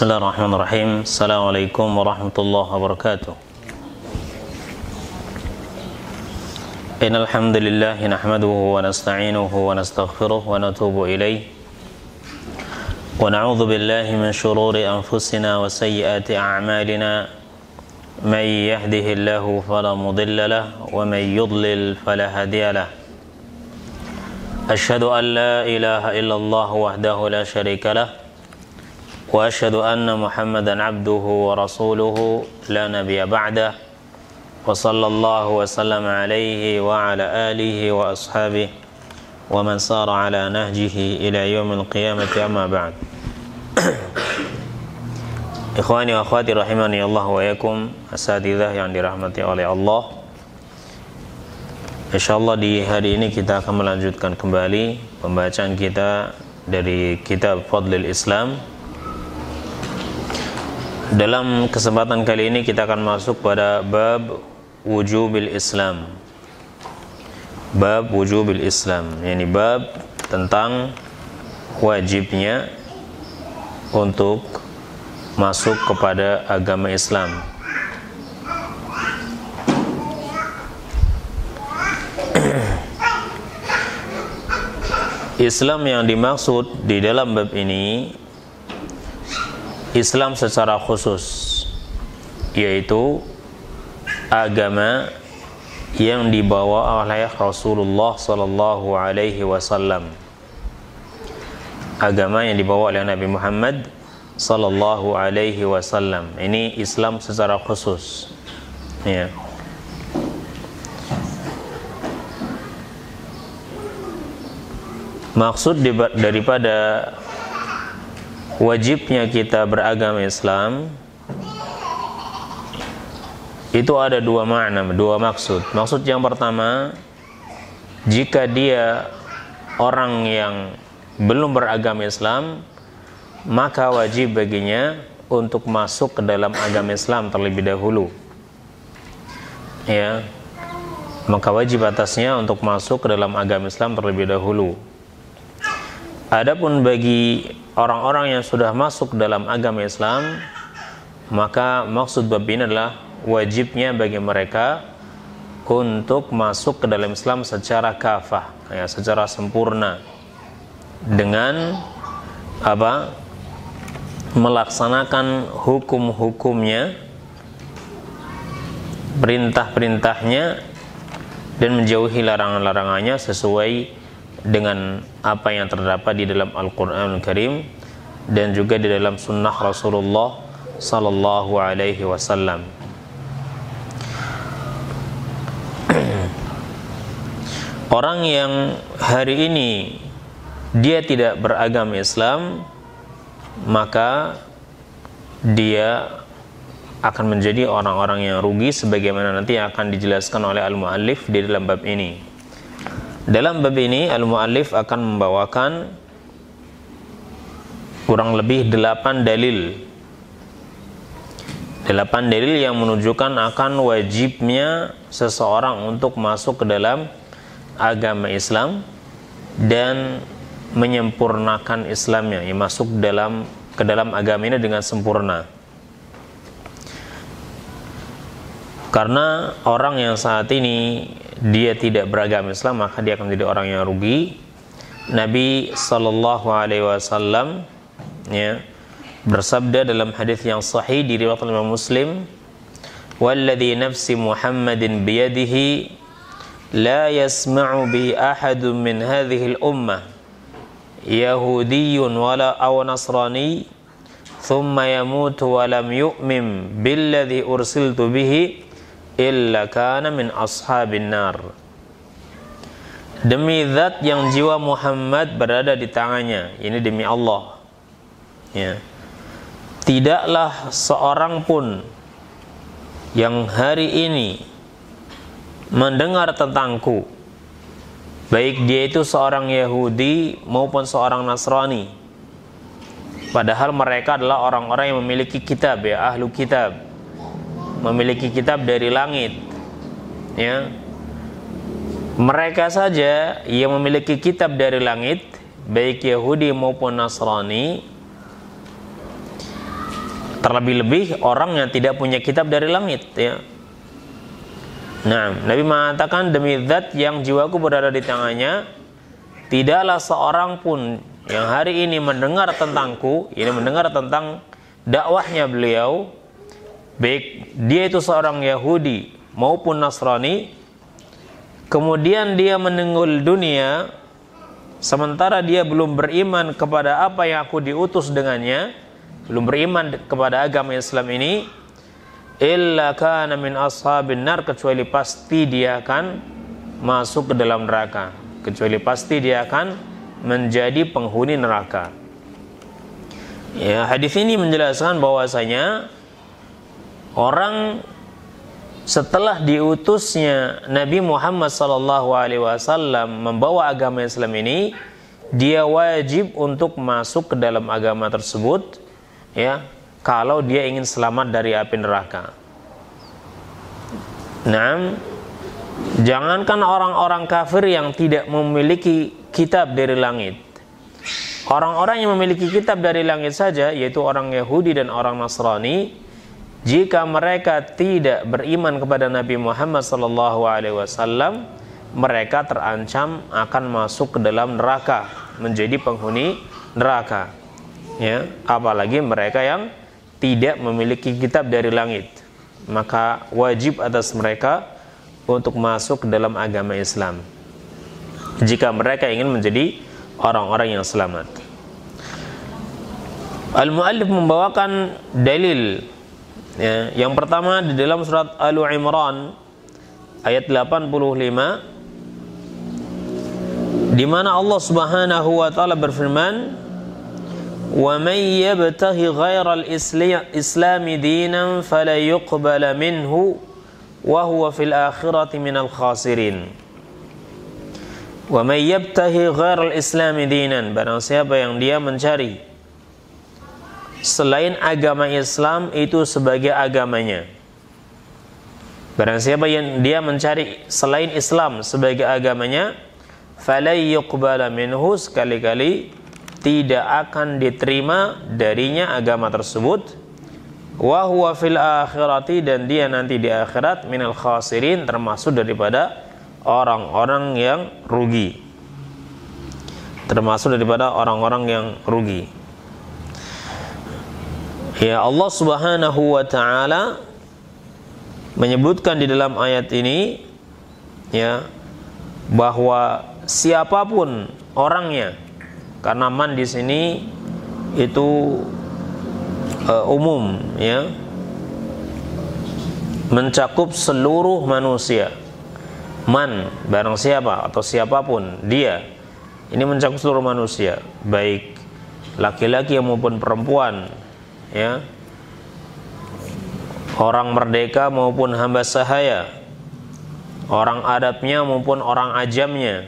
Bismillahirrahmanirrahim. Assalamualaikum warahmatullahi wabarakatuh. Innal hamdalillah nahmaduhu wa nasta'inuhu wa nastaghfiruh wa natubu ilayh. Wa na'udzu billahi min shururi anfusina wa sayyiati a'malina. May yahdihillahu fala mudilla lahu wa may yudlil fala hadiya lahu. Asyhadu an la ilaha illallah wahdahu la syarika lahu. وأشهد أن محمدا عبده ورسوله لا نبي بعده وصلى الله وسلم عليه وعلى آله وأصحابه ومن سار على نهجه إلى يوم القيامة أما بعد. Ikhwani wa akhwati rahimani Allah wa yakum, asatidzah yang dirahmati oleh Allah. Insyaallah di hari ini kita akan melanjutkan kembali pembacaan kita dari kitab Fadlul Islam. Dalam kesempatan kali ini kita akan masuk pada bab wujubil Islam. Bab wujubil Islam, yakni bab tentang wajibnya untuk masuk kepada agama Islam. Islam yang dimaksud di dalam bab ini Islam secara khusus, yaitu agama yang dibawa oleh Rasulullah sallallahu alaihi wasallam. Agama yang dibawa oleh Nabi Muhammad sallallahu alaihi wasallam. Ini Islam secara khusus. Ya. Maksud daripada wajibnya kita beragama Islam itu ada dua makna, dua maksud. Maksud yang pertama, jika dia orang yang belum beragama Islam, maka wajib baginya untuk masuk ke dalam agama Islam terlebih dahulu. Ya. Maka wajib atasnya untuk masuk ke dalam agama Islam terlebih dahulu. Adapun bagi orang-orang yang sudah masuk dalam agama Islam, maka maksud bab ini adalah wajibnya bagi mereka untuk masuk ke dalam Islam secara kafah, ya, secara sempurna, dengan apa? Melaksanakan hukum-hukumnya, perintah-perintahnya, dan menjauhi larangan-larangannya sesuai dengan apa yang terdapat di dalam Al-Quranul Karim dan juga di dalam sunnah Rasulullah sallallahu alaihi wasallam. Orang yang hari ini dia tidak beragama Islam, maka dia akan menjadi orang-orang yang rugi, sebagaimana nanti akan dijelaskan oleh al-muallif di dalam bab ini. Dalam bab ini al-muallif akan membawakan kurang lebih 8 dalil. 8 dalil yang menunjukkan akan wajibnya seseorang untuk masuk ke dalam agama Islam dan menyempurnakan Islamnya, yang masuk ke dalam agama ini dengan sempurna. Karena orang yang saat ini dia tidak beragama Islam, maka dia akan menjadi orang yang rugi. Nabi sallallahu alaihi wasallam, ya, bersabda dalam hadis yang sahih diriwayatkan oleh Muslim, "Walladzi nafsi Muhammadin biyadihi la yasma'u bi ahadun min hadhihi al-ummah yahudiyyun wala aw nasrani thumma yamutu wa lam yu'min billadzi ursiltu bihi illa kana min ashabin nar." Demi zat yang jiwa Muhammad berada di tangannya, ini demi Allah, ya, tidaklah seorang pun yang hari ini mendengar tentangku, baik dia itu seorang Yahudi maupun seorang Nasrani, padahal mereka adalah orang-orang yang memiliki kitab, ya, ahlu kitab, memiliki kitab dari langit, ya. Mereka saja yang memiliki kitab dari langit, baik Yahudi maupun Nasrani, Terlebih-lebih orang yang tidak punya kitab dari langit, ya. Nah, Nabi mengatakan, demi zat yang jiwaku berada di tangannya, tidaklah seorang pun yang hari ini mendengar tentangku, ini mendengar tentang dakwahnya beliau, baik dia itu seorang Yahudi maupun Nasrani, kemudian dia meninggal dunia sementara dia belum beriman kepada apa yang aku diutus dengannya, belum beriman kepada agama Islam ini, illa kana min ashabin nar, kecuali pasti dia akan masuk ke dalam neraka, kecuali pasti dia akan menjadi penghuni neraka. Ya, hadis ini menjelaskan bahwasanya orang setelah diutusnya Nabi Muhammad SAW membawa agama Islam ini, dia wajib untuk masuk ke dalam agama tersebut, ya, kalau dia ingin selamat dari api neraka. Nah, jangankan orang-orang kafir yang tidak memiliki kitab dari langit, orang-orang yang memiliki kitab dari langit saja, yaitu orang Yahudi dan orang Nasrani, jika mereka tidak beriman kepada Nabi Muhammad SAW, mereka terancam akan masuk ke dalam neraka, menjadi penghuni neraka, ya, apalagi mereka yang tidak memiliki kitab dari langit. Maka wajib atas mereka untuk masuk ke dalam agama Islam jika mereka ingin menjadi orang-orang yang selamat. Al-Mu'allif membawakan dalil, ya, yang pertama di dalam surat Al-Imran ayat 85, di mana Allah Subhanahu wa taala berfirman, wa may yabtaghi ghairal islami dinan fala yuqbala minhu wa huwa fil akhirati minal khasirin. Wa may yabtaghi ghairal islami dinan, barang siapa yang dia mencari selain agama Islam itu sebagai agamanya, barang siapa yang dia mencari selain Islam sebagai agamanya, fala yuqbala minhu, sekali-kali tidak akan diterima darinya agama tersebut, wa huwa fil akhirati, dan dia nanti di akhirat minal khasirin, termasuk daripada orang-orang yang rugi, termasuk daripada orang-orang yang rugi. Ya, Allah Subhanahu wa taala menyebutkan di dalam ayat ini, ya, bahwa siapapun orangnya, karena man di sini itu umum, ya, mencakup seluruh manusia. Man, barang siapa atau siapapun dia, ini mencakup seluruh manusia, baik laki-laki maupun perempuan, ya, orang merdeka maupun hamba sahaya, orang Arabnya maupun orang ajamnya,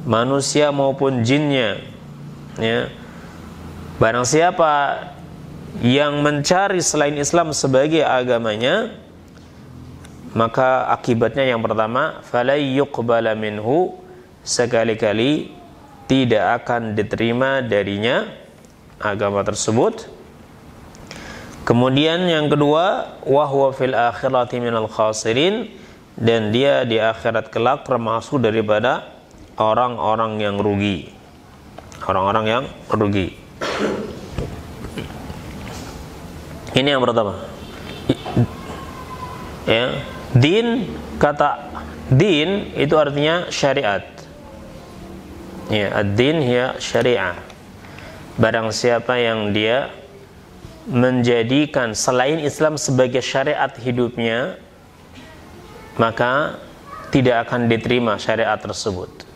manusia maupun jinnya, ya. Barang siapa yang mencari selain Islam sebagai agamanya, maka akibatnya yang pertama, fala yuqbala minhu, sekali-kali tidak akan diterima darinya agama tersebut. Kemudian yang kedua, wa huwa fil akhirati minal khasirin, dan dia di akhirat kelak termasuk daripada orang-orang yang rugi, orang-orang yang rugi. Ini yang pertama, ya. Din, kata din itu artinya syariat, ya, ad-din hiya syariah. Barang siapa yang dia menjadikan selain Islam sebagai syariat hidupnya, maka tidak akan diterima syariat tersebut.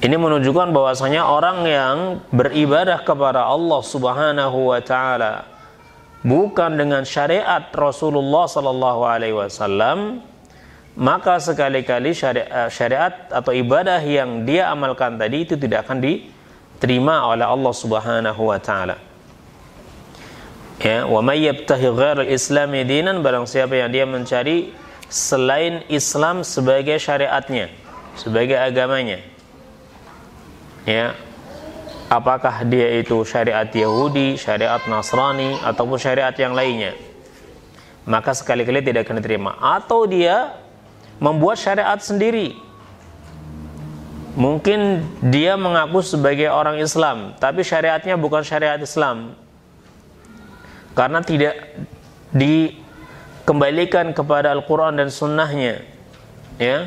Ini menunjukkan bahwasanya orang yang beribadah kepada Allah Subhanahu wa taala bukan dengan syariat Rasulullah sallallahu alaihi wasallam, maka sekali-kali syariat atau ibadah yang dia amalkan tadi itu tidak akan diterima oleh Allah Subhanahu wa taala. Ya, wa may yabtaghi ghairal islami dinan, barang siapa yang dia mencari selain Islam sebagai syariatnya, sebagai agamanya, ya, apakah dia itu syariat Yahudi, syariat Nasrani, ataupun syariat yang lainnya, maka sekali-kali tidak akan diterima. Atau dia membuat syariat sendiri. Mungkin dia mengaku sebagai orang Islam, tapi syariatnya bukan syariat Islam, karena tidak dikembalikan kepada Al-Quran dan Sunnahnya, ya,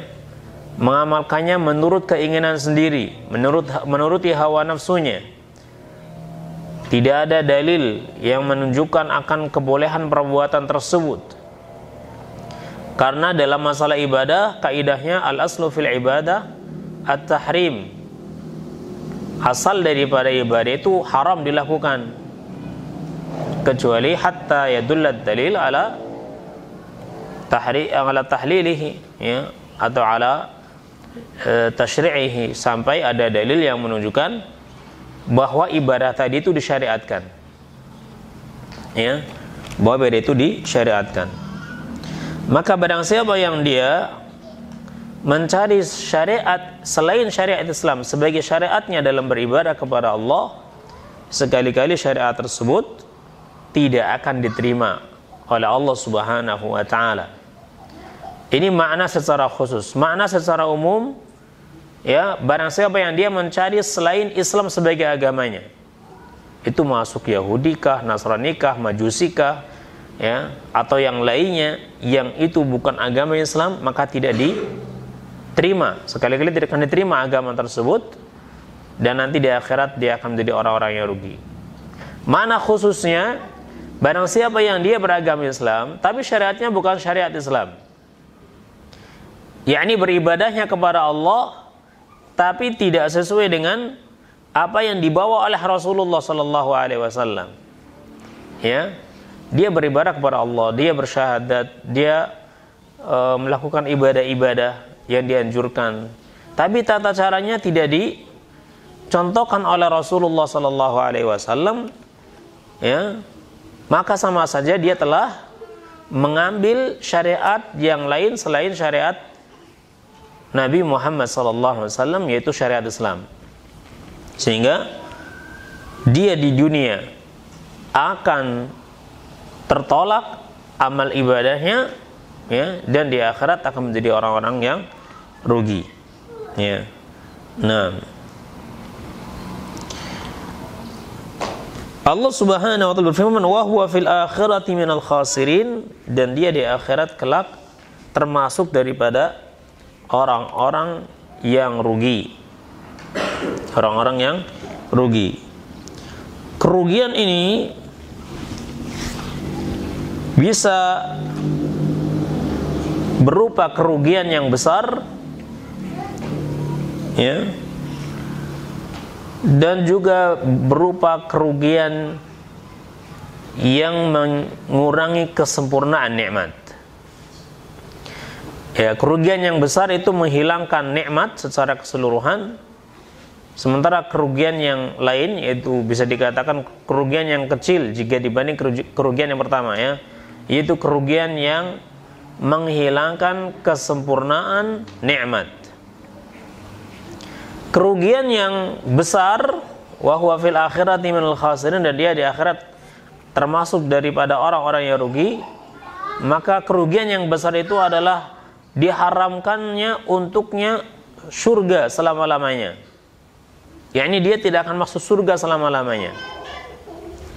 mengamalkannya menurut keinginan sendiri, menuruti hawa nafsunya. Tidak ada dalil yang menunjukkan akan kebolehan perbuatan tersebut. Karena dalam masalah ibadah, kaidahnya al-aslu fil ibadah at-tahrim. Asal daripada ibadah itu haram dilakukan, kecuali hatta yadullad dalil ala tahlilihi, ya, atau ala tasyri'ihi, sampai ada dalil yang menunjukkan bahwa ibadah tadi itu disyariatkan, ya, bahwa ibadah itu disyariatkan. Maka barang siapa yang dia mencari syariat selain syariat Islam sebagai syariatnya dalam beribadah kepada Allah, sekali-kali syariat tersebut tidak akan diterima oleh Allah Subhanahu wa ta'ala. Ini makna secara khusus. Makna secara umum, ya, barang siapa yang dia mencari selain Islam sebagai agamanya, itu masuk Yahudi kah, Nasrani kah, Majusi kah, ya, atau yang lainnya yang itu bukan agama Islam, maka tidak diterima. Sekali-kali tidak akan diterima agama tersebut, dan nanti di akhirat dia akan menjadi orang-orang yang rugi. Mana khususnya, barang siapa yang dia beragama Islam tapi syariatnya bukan syariat Islam, yakni beribadahnya kepada Allah tapi tidak sesuai dengan apa yang dibawa oleh Rasulullah sallallahu alaihi wasallam. Ya, dia beribadah kepada Allah, dia bersyahadat, dia melakukan ibadah-ibadah yang dianjurkan, tapi tata caranya tidak dicontohkan oleh Rasulullah sallallahu alaihi wasallam, ya, maka sama saja dia telah mengambil syariat yang lain selain syariat Nabi Muhammad SAW, yaitu syariat Islam. Sehingga dia di dunia akan tertolak amal ibadahnya, ya, dan di akhirat akan menjadi orang-orang yang rugi, ya. Nah, Allah Subhanahu wa ta'ala berfirman, wa huwa fil akhirati minal khasirin, dan dia di akhirat kelak termasuk daripada orang-orang yang rugi. Orang-orang yang rugi. Kerugian ini bisa berupa kerugian yang besar, ya, dan juga berupa kerugian yang mengurangi kesempurnaan nikmat. Ya, kerugian yang besar itu menghilangkan nikmat secara keseluruhan, sementara kerugian yang lain yaitu bisa dikatakan kerugian yang kecil jika dibanding kerugian yang pertama, ya, yaitu kerugian yang menghilangkan kesempurnaan nikmat. Kerugian yang besar, wa huwa fil akhirati minal khasirin, dan dia di akhirat termasuk daripada orang-orang yang rugi. Maka kerugian yang besar itu adalah diharamkannya untuknya surga selama-lamanya, yakni dia tidak akan masuk surga selama-lamanya.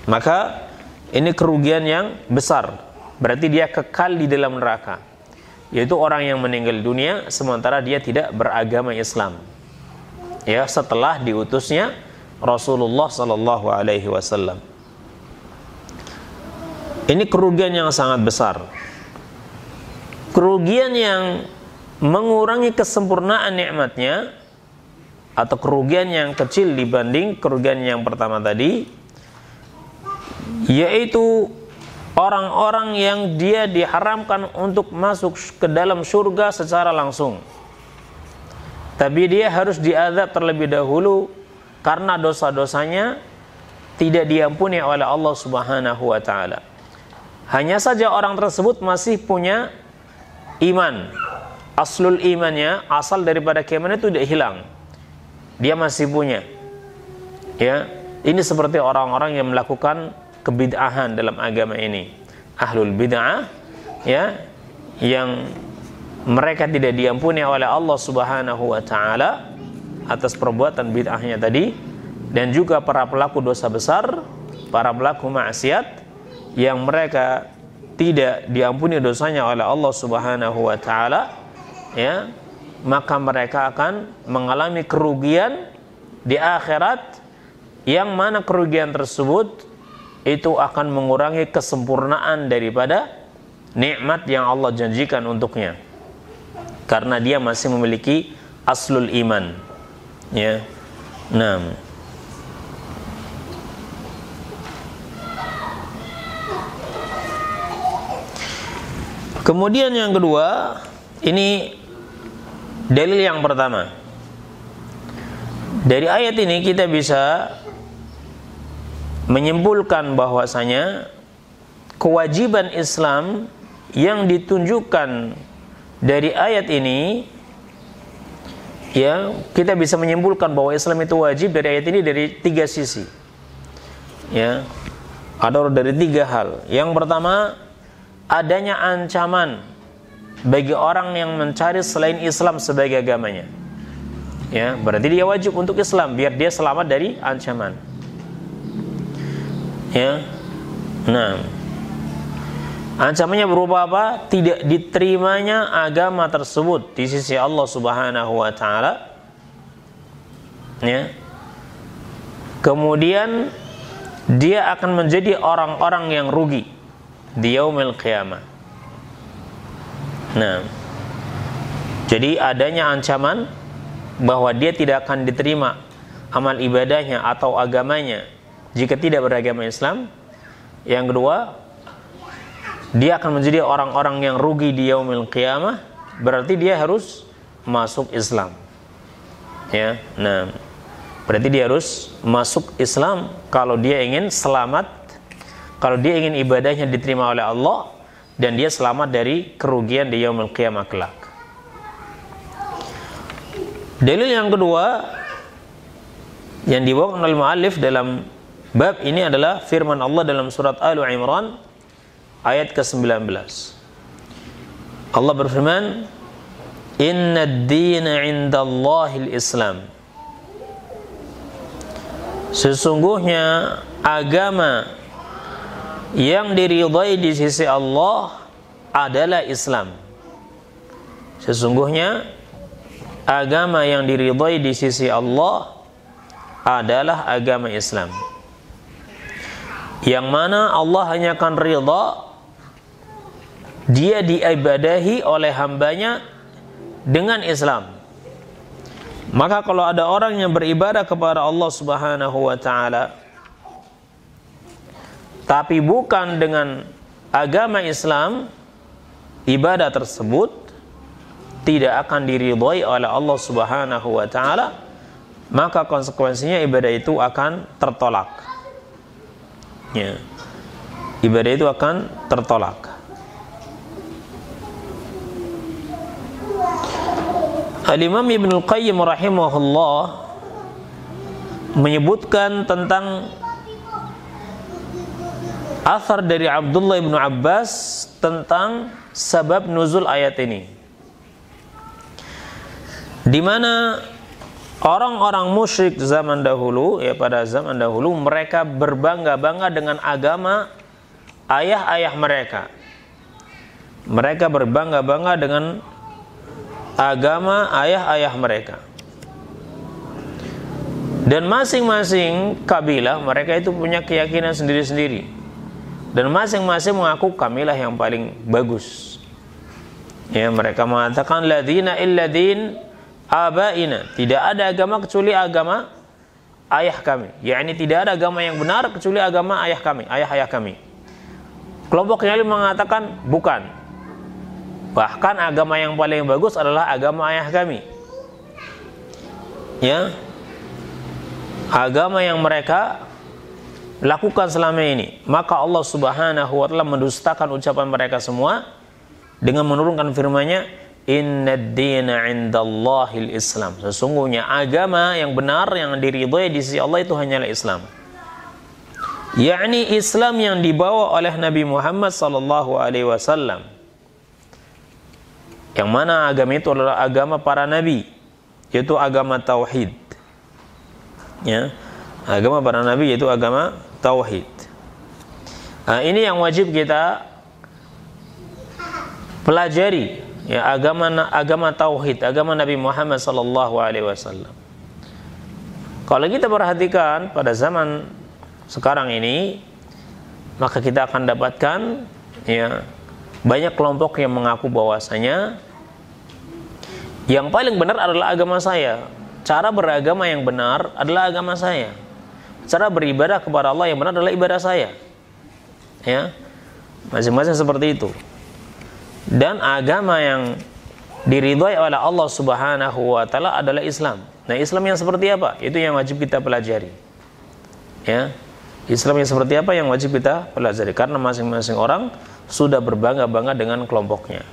Maka ini kerugian yang besar, berarti dia kekal di dalam neraka, yaitu orang yang meninggal dunia sementara dia tidak beragama Islam, ya, setelah diutusnya Rasulullah sallallahu alaihi wasallam. Ini kerugian yang sangat besar. Kerugian yang mengurangi kesempurnaan nikmatnya, atau kerugian yang kecil dibanding kerugian yang pertama tadi, yaitu orang-orang yang dia diharamkan untuk masuk ke dalam surga secara langsung, tapi dia harus diazab terlebih dahulu karena dosa-dosanya tidak diampuni oleh Allah Subhanahu wa ta'ala. Hanya saja orang tersebut masih punya iman, aslul imannya, asal daripada keimanan itu tidak hilang, dia masih punya. Ya, ini seperti orang-orang yang melakukan kebid'ahan dalam agama ini. Ahlul bid'ah, ya, yang mereka tidak diampuni oleh Allah Subhanahu wa taala atas perbuatan bid'ahnya tadi, dan juga para pelaku dosa besar, para pelaku maksiat yang mereka tidak diampuni dosanya oleh Allah Subhanahu wa taala, ya, maka mereka akan mengalami kerugian di akhirat, yang mana kerugian tersebut itu akan mengurangi kesempurnaan daripada nikmat yang Allah janjikan untuknya, karena dia masih memiliki aslul iman, ya. Nah, kemudian yang kedua, ini dalil yang pertama. Dari ayat ini kita bisa menyimpulkan bahwasanya kewajiban Islam yang ditunjukkan dari ayat ini, ya, kita bisa menyimpulkan bahwa Islam itu wajib dari ayat ini dari tiga sisi, ya, ada dari tiga hal. Yang pertama, adanya ancaman bagi orang yang mencari selain Islam sebagai agamanya, ya, berarti dia wajib untuk Islam biar dia selamat dari ancaman, ya. Nah, ancamannya berupa apa? Tidak diterimanya agama tersebut di sisi Allah Subhanahu wa taala, ya. Kemudian dia akan menjadi orang-orang yang rugi di yaumil qiyamah. Nah, jadi adanya ancaman bahwa dia tidak akan diterima amal ibadahnya atau agamanya jika tidak beragama Islam. Yang kedua, dia akan menjadi orang-orang yang rugi di yaumil qiyamah, berarti dia harus masuk Islam, ya. Nah, berarti dia harus masuk Islam kalau dia ingin selamat, kalau dia ingin ibadahnya diterima oleh Allah dan dia selamat dari kerugian di yaumil qiyamah kelak. Dalil yang kedua yang dibawakan oleh muallif dalam bab ini adalah firman Allah dalam surat Al-Imran ayat ke-19. Allah berfirman, "Inna ad-dina 'indallahil Islam." Sesungguhnya agama yang diridhai di sisi Allah adalah Islam. Sesungguhnya agama yang diridhai di sisi Allah adalah agama Islam, yang mana Allah hanya akan ridha dia diibadahi oleh hambanya dengan Islam. Maka kalau ada orang yang beribadah kepada Allah Subhanahu wa taala tapi bukan dengan agama Islam, ibadah tersebut tidak akan diridhai oleh Allah Subhanahu wa taala, maka konsekuensinya ibadah itu akan tertolak, ya. Ibadah itu akan tertolak. Al-Imam Ibnul Qayyim rahimahullah menyebutkan tentang athar dari Abdullah bin Abbas tentang sebab nuzul ayat ini, di mana orang-orang musyrik zaman dahulu, ya, pada zaman dahulu mereka berbangga-bangga dengan agama ayah-ayah mereka. Mereka berbangga-bangga dengan agama ayah-ayah mereka. Dan masing-masing kabilah mereka itu punya keyakinan sendiri-sendiri. Dan masing-masing mengaku kamilah yang paling bagus. Ya, mereka mengatakan ladzina illadin abaina, tidak ada agama kecuali agama ayah kami. Yakni tidak ada agama yang benar kecuali agama ayah kami, ayah-ayah kami. Kelompok yang lain mengatakan bukan. Bahkan agama yang paling bagus adalah agama ayah kami. Ya. Agama yang mereka lakukan selama ini. Maka Allah Subhanahu wa taala mendustakan ucapan mereka semua dengan menurunkan firman-Nya, Innad dina 'indallahil Islam. Sesungguhnya agama yang benar yang diridhai di sisi Allah itu hanyalah Islam. Yakni Islam yang dibawa oleh Nabi Muhammad sallallahu alaihi wasallam. Yang mana agama itu adalah agama para nabi, yaitu agama tauhid. Ya. Agama para nabi yaitu agama tauhid. Nah, ini yang wajib kita pelajari. Ya, agama tauhid, agama Nabi Muhammad sallallahu alaihi wasallam. Kalau kita perhatikan pada zaman sekarang ini, maka kita akan dapatkan ya banyak kelompok yang mengaku bahwasanya yang paling benar adalah agama saya. Cara beragama yang benar adalah agama saya. Cara beribadah kepada Allah yang benar adalah ibadah saya. Ya. Masing-masing seperti itu. Dan agama yang diridhai oleh Allah Subhanahu wa taala adalah Islam. Nah, Islam yang seperti apa? Itu yang wajib kita pelajari. Ya. Islam yang seperti apa yang wajib kita pelajari, karena masing-masing orang sudah berbangga-bangga dengan kelompoknya.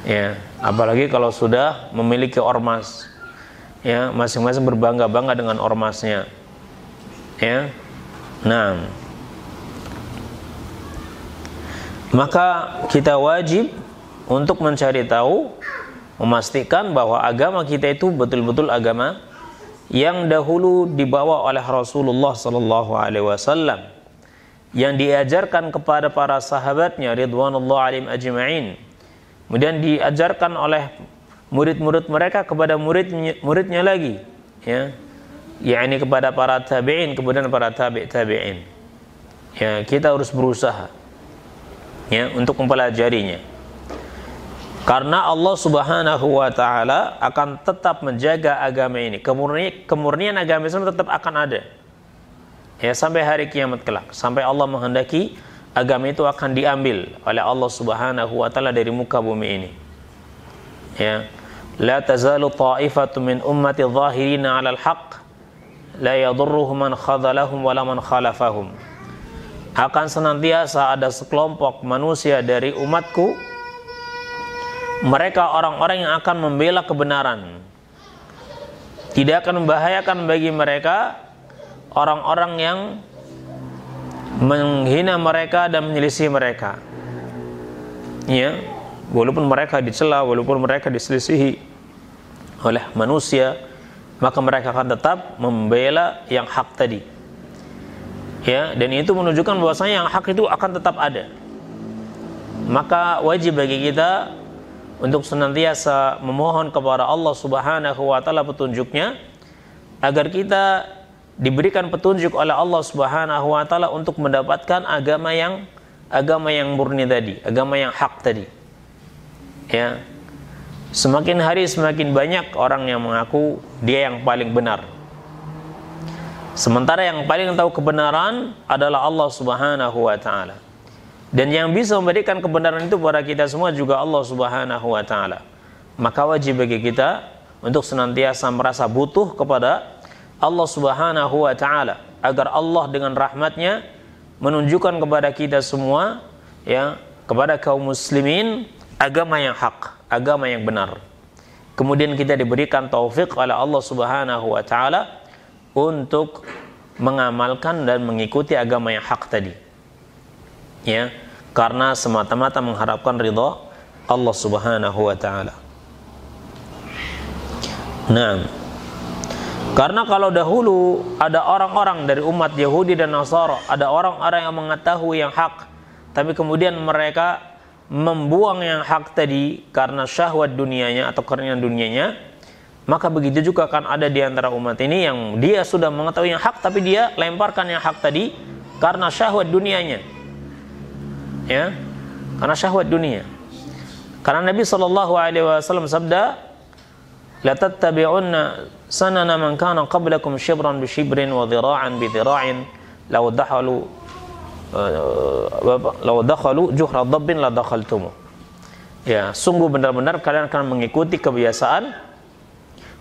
Ya, apalagi kalau sudah memiliki ormas. Ya, masing-masing berbangga-bangga dengan ormasnya. Ya. Nah, maka kita wajib untuk mencari tahu, memastikan bahwa agama kita itu betul-betul agama yang dahulu dibawa oleh Rasulullah sallallahu alaihi wasallam, yang diajarkan kepada para sahabatnya ridwanullah alaihim ajma'in, kemudian diajarkan oleh murid-murid mereka kepada muridnya lagi, ya, yakni kepada para tabi'in, kemudian para tabi'in. Ya, kita harus berusaha ya untuk mempelajarinya, karena Allah Subhanahu wa taala akan tetap menjaga agama ini. Kemurnian agama Islam tetap akan ada ya sampai hari kiamat kelak, sampai Allah menghendaki agama itu akan diambil oleh Allah Subhanahu wa taala dari muka bumi ini. Ya, la tazalu ta'ifatu min ummati dhahirina 'alal haqq la yadurruhum man khadhalahum wala man khalafahum. Akan senantiasa ada sekelompok manusia dari umatku, mereka orang-orang yang akan membela kebenaran. Tidak akan membahayakan bagi mereka orang-orang yang menghina mereka dan menyelisih mereka. Ya, walaupun mereka dicela, walaupun mereka diselisihi oleh manusia, maka mereka akan tetap membela yang hak tadi. Ya, dan itu menunjukkan bahwasanya yang hak itu akan tetap ada. Maka wajib bagi kita untuk senantiasa memohon kepada Allah Subhanahu wa taala petunjuknya, agar kita diberikan petunjuk oleh Allah Subhanahu wa taala untuk mendapatkan agama yang murni tadi, agama yang hak tadi. Ya. Semakin hari semakin banyak orang yang mengaku dia yang paling benar. Sementara yang paling tahu kebenaran adalah Allah Subhanahu wa taala. Dan yang bisa memberikan kebenaran itu kepada kita semua juga Allah Subhanahu wa taala. Maka wajib bagi kita untuk senantiasa merasa butuh kepada Allah Subhanahu wa taala, agar Allah dengan rahmatnya menunjukkan kepada kita semua, ya, kepada kaum muslimin agama yang hak, agama yang benar. Kemudian kita diberikan taufik oleh Allah Subhanahu wa taala untuk mengamalkan dan mengikuti agama yang hak tadi. Ya, karena semata-mata mengharapkan ridha Allah Subhanahu wa taala. Nah, karena kalau dahulu ada orang-orang dari umat Yahudi dan Nasara, ada orang-orang yang mengetahui yang hak, tapi kemudian mereka membuang yang hak tadi karena syahwat dunianya atau keinginan dunianya, maka begitu juga akan ada di antara umat ini yang dia sudah mengetahui yang hak, tapi dia lemparkan yang hak tadi karena syahwat dunianya. Ya, karena syahwat dunia. Karena Nabi SAW sabda, la tattabi'unna sanana man kana qablakum shibran bi shibrin wa dhira'an bi dhira'in law dakhalu juhra dabbin la dakhaltum. Ya, sungguh benar-benar kalian akan mengikuti kebiasaan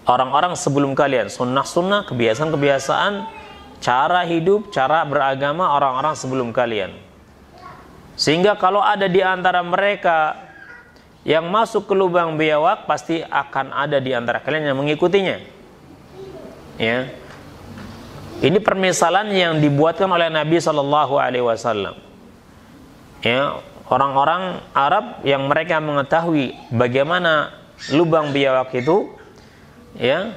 orang-orang sebelum kalian, sunnah-sunnah, kebiasaan-kebiasaan, cara hidup, cara beragama orang-orang sebelum kalian. Sehingga kalau ada di antara mereka yang masuk ke lubang biawak pasti akan ada di antara kalian yang mengikutinya. Ya. Ini permisalan yang dibuatkan oleh Nabi SAW. Ya, orang-orang Arab yang mereka mengetahui bagaimana lubang biawak itu, ya,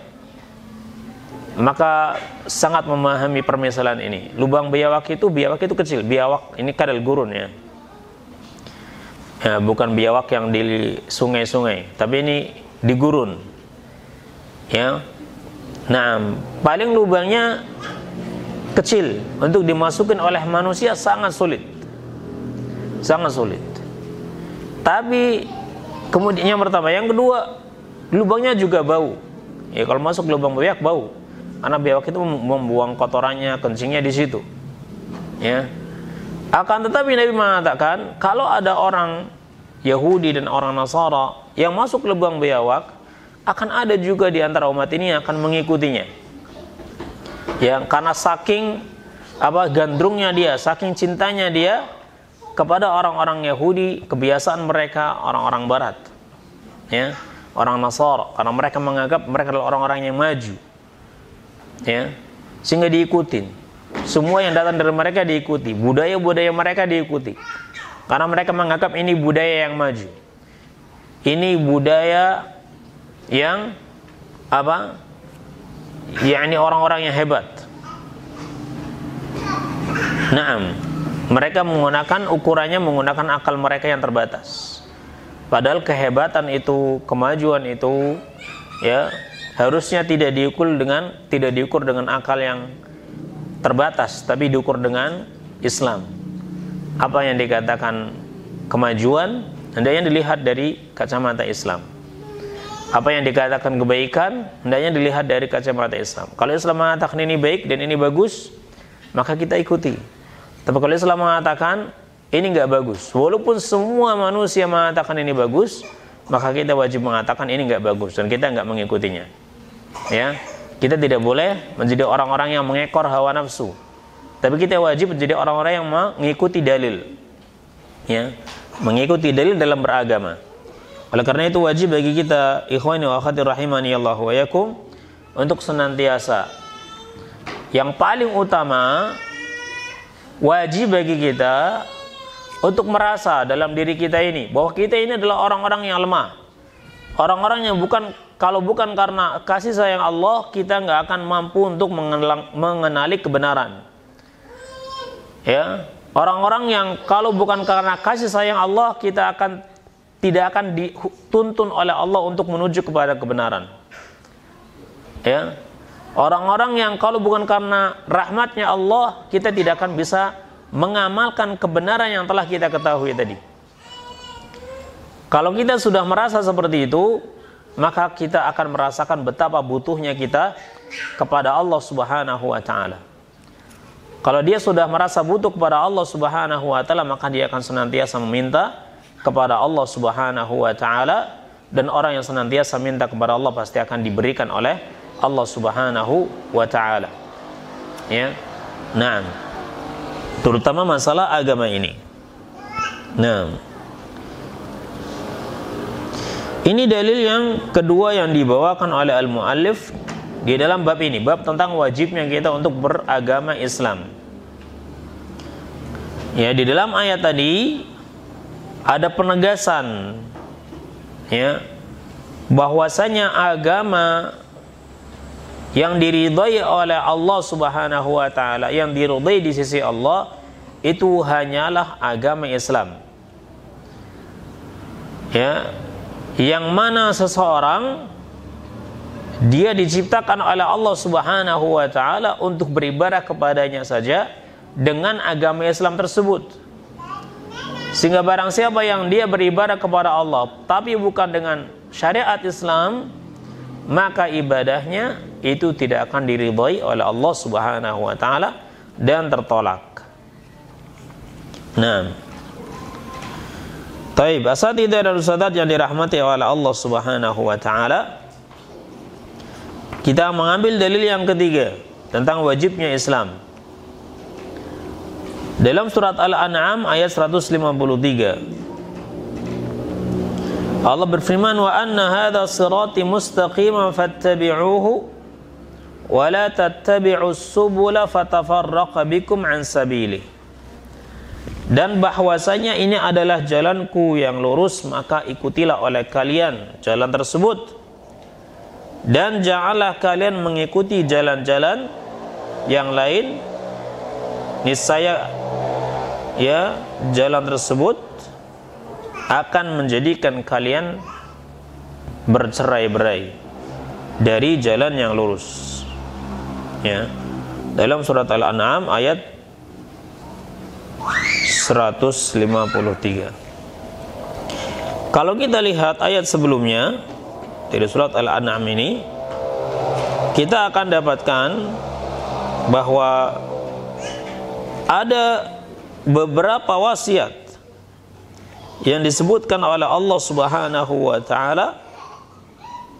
maka sangat memahami permisalan ini. Lubang biawak itu kecil, biawak ini kadal gurun, ya. Ya, bukan biawak yang di sungai-sungai, tapi ini di gurun. Ya. Nah, paling lubangnya kecil, untuk dimasukin oleh manusia sangat sulit. Sangat sulit. Tapi kemudian yang pertama, yang kedua, lubangnya juga bau. Ya, kalau masuk lubang biawak bau. Karena biawak itu membuang kotorannya, kencingnya di situ. Ya. Akan tetapi Nabi mengatakan, kalau ada orang Yahudi dan orang Nasara yang masuk lubang biawak, akan ada juga di antara umat ini yang akan mengikutinya. Ya, karena saking gandrungnya dia, saking cintanya dia kepada orang-orang Yahudi, kebiasaan mereka orang-orang Barat, ya, orang Nasara, karena mereka menganggap mereka adalah orang-orang yang maju, ya, sehingga diikutin. Semua yang datang dari mereka diikuti, budaya-budaya mereka diikuti, karena mereka menganggap ini budaya yang maju, ini budaya yang yakni orang-orang yang hebat. Naam, mereka menggunakan ukurannya menggunakan akal mereka yang terbatas. Padahal kehebatan itu, kemajuan itu, ya, harusnya tidak diukur dengan akal yang terbatas, tapi diukur dengan Islam. Apa yang dikatakan kemajuan, hendaknya dilihat dari kacamata Islam. Apa yang dikatakan kebaikan, hendaknya dilihat dari kacamata Islam. Kalau Islam mengatakan ini baik dan ini bagus, maka kita ikuti. Tapi kalau Islam mengatakan ini enggak bagus, walaupun semua manusia mengatakan ini bagus, maka kita wajib mengatakan ini enggak bagus dan kita enggak mengikutinya. Ya, kita tidak boleh menjadi orang-orang yang mengekor hawa nafsu. Tapi kita wajib menjadi orang-orang yang mengikuti dalil. Ya, mengikuti dalil dalam beragama. Oleh karena itu wajib bagi kita, ikhwani wa akhwati rahimani Allah wa yakum, untuk senantiasa, yang paling utama, wajib bagi kita untuk merasa dalam diri kita ini bahwa kita ini adalah orang-orang yang lemah, orang-orang yang kalau bukan karena kasih sayang Allah, kita nggak akan mampu untuk mengenali kebenaran. Ya, orang-orang yang kalau bukan karena kasih sayang Allah, kita tidak akan dituntun oleh Allah untuk menuju kepada kebenaran. Ya, orang-orang yang kalau bukan karena rahmatnya Allah, kita tidak akan bisa mengamalkan kebenaran yang telah kita ketahui tadi. Kalau kita sudah merasa seperti itu, maka kita akan merasakan betapa butuhnya kita kepada Allah Subhanahu wa Ta'ala. Kalau dia sudah merasa butuh kepada Allah Subhanahu wa Ta'ala, maka dia akan senantiasa meminta kepada Allah Subhanahu wa Ta'ala, dan orang yang senantiasa minta kepada Allah pasti akan diberikan oleh Allah Subhanahu wa Ta'ala. Ya. Nah, terutama masalah agama ini. Nah, ini dalil yang kedua yang dibawakan oleh al-muallif di dalam bab ini, bab tentang wajibnya kita untuk beragama Islam. Ya, di dalam ayat tadi ada penegasan, ya, bahwasanya agama yang diridhai oleh Allah Subhanahu wa Ta'ala, yang diridhai di sisi Allah, itu hanyalah agama Islam. Ya, yang mana seseorang dia diciptakan oleh Allah Subhanahu wa Ta'ala untuk beribadah kepadanya saja dengan agama Islam tersebut. Sehingga barang siapa yang dia beribadah kepada Allah tapi bukan dengan syariat Islam, maka ibadahnya itu tidak akan diridhai oleh Allah Subhanahu wa Ta'ala dan tertolak. Nah, taib, asatidzah dan ustadzat yang dirahmati oleh Allah Subhanahu wa Ta'ala, kita mengambil dalil yang ketiga tentang wajibnya Islam. Dalam surat Al-An'am ayat 153, Allah berfirman, wa anna hadha sirati mustaqiman fattabi'uhu wa la tattabi'us subula fatafarraqa bikum an sabilih. Dan bahwasanya ini adalah jalanku yang lurus, maka ikutilah oleh kalian jalan tersebut, dan janganlah kalian mengikuti jalan-jalan yang lain, niscaya ya jalan tersebut akan menjadikan kalian bercerai-berai dari jalan yang lurus. Ya, dalam surat Al-An'am ayat 153. Kalau kita lihat ayat sebelumnya dari surat Al-An'am ini, kita akan dapatkan bahwa ada beberapa wasiat yang disebutkan oleh Allah Subhanahu wa taala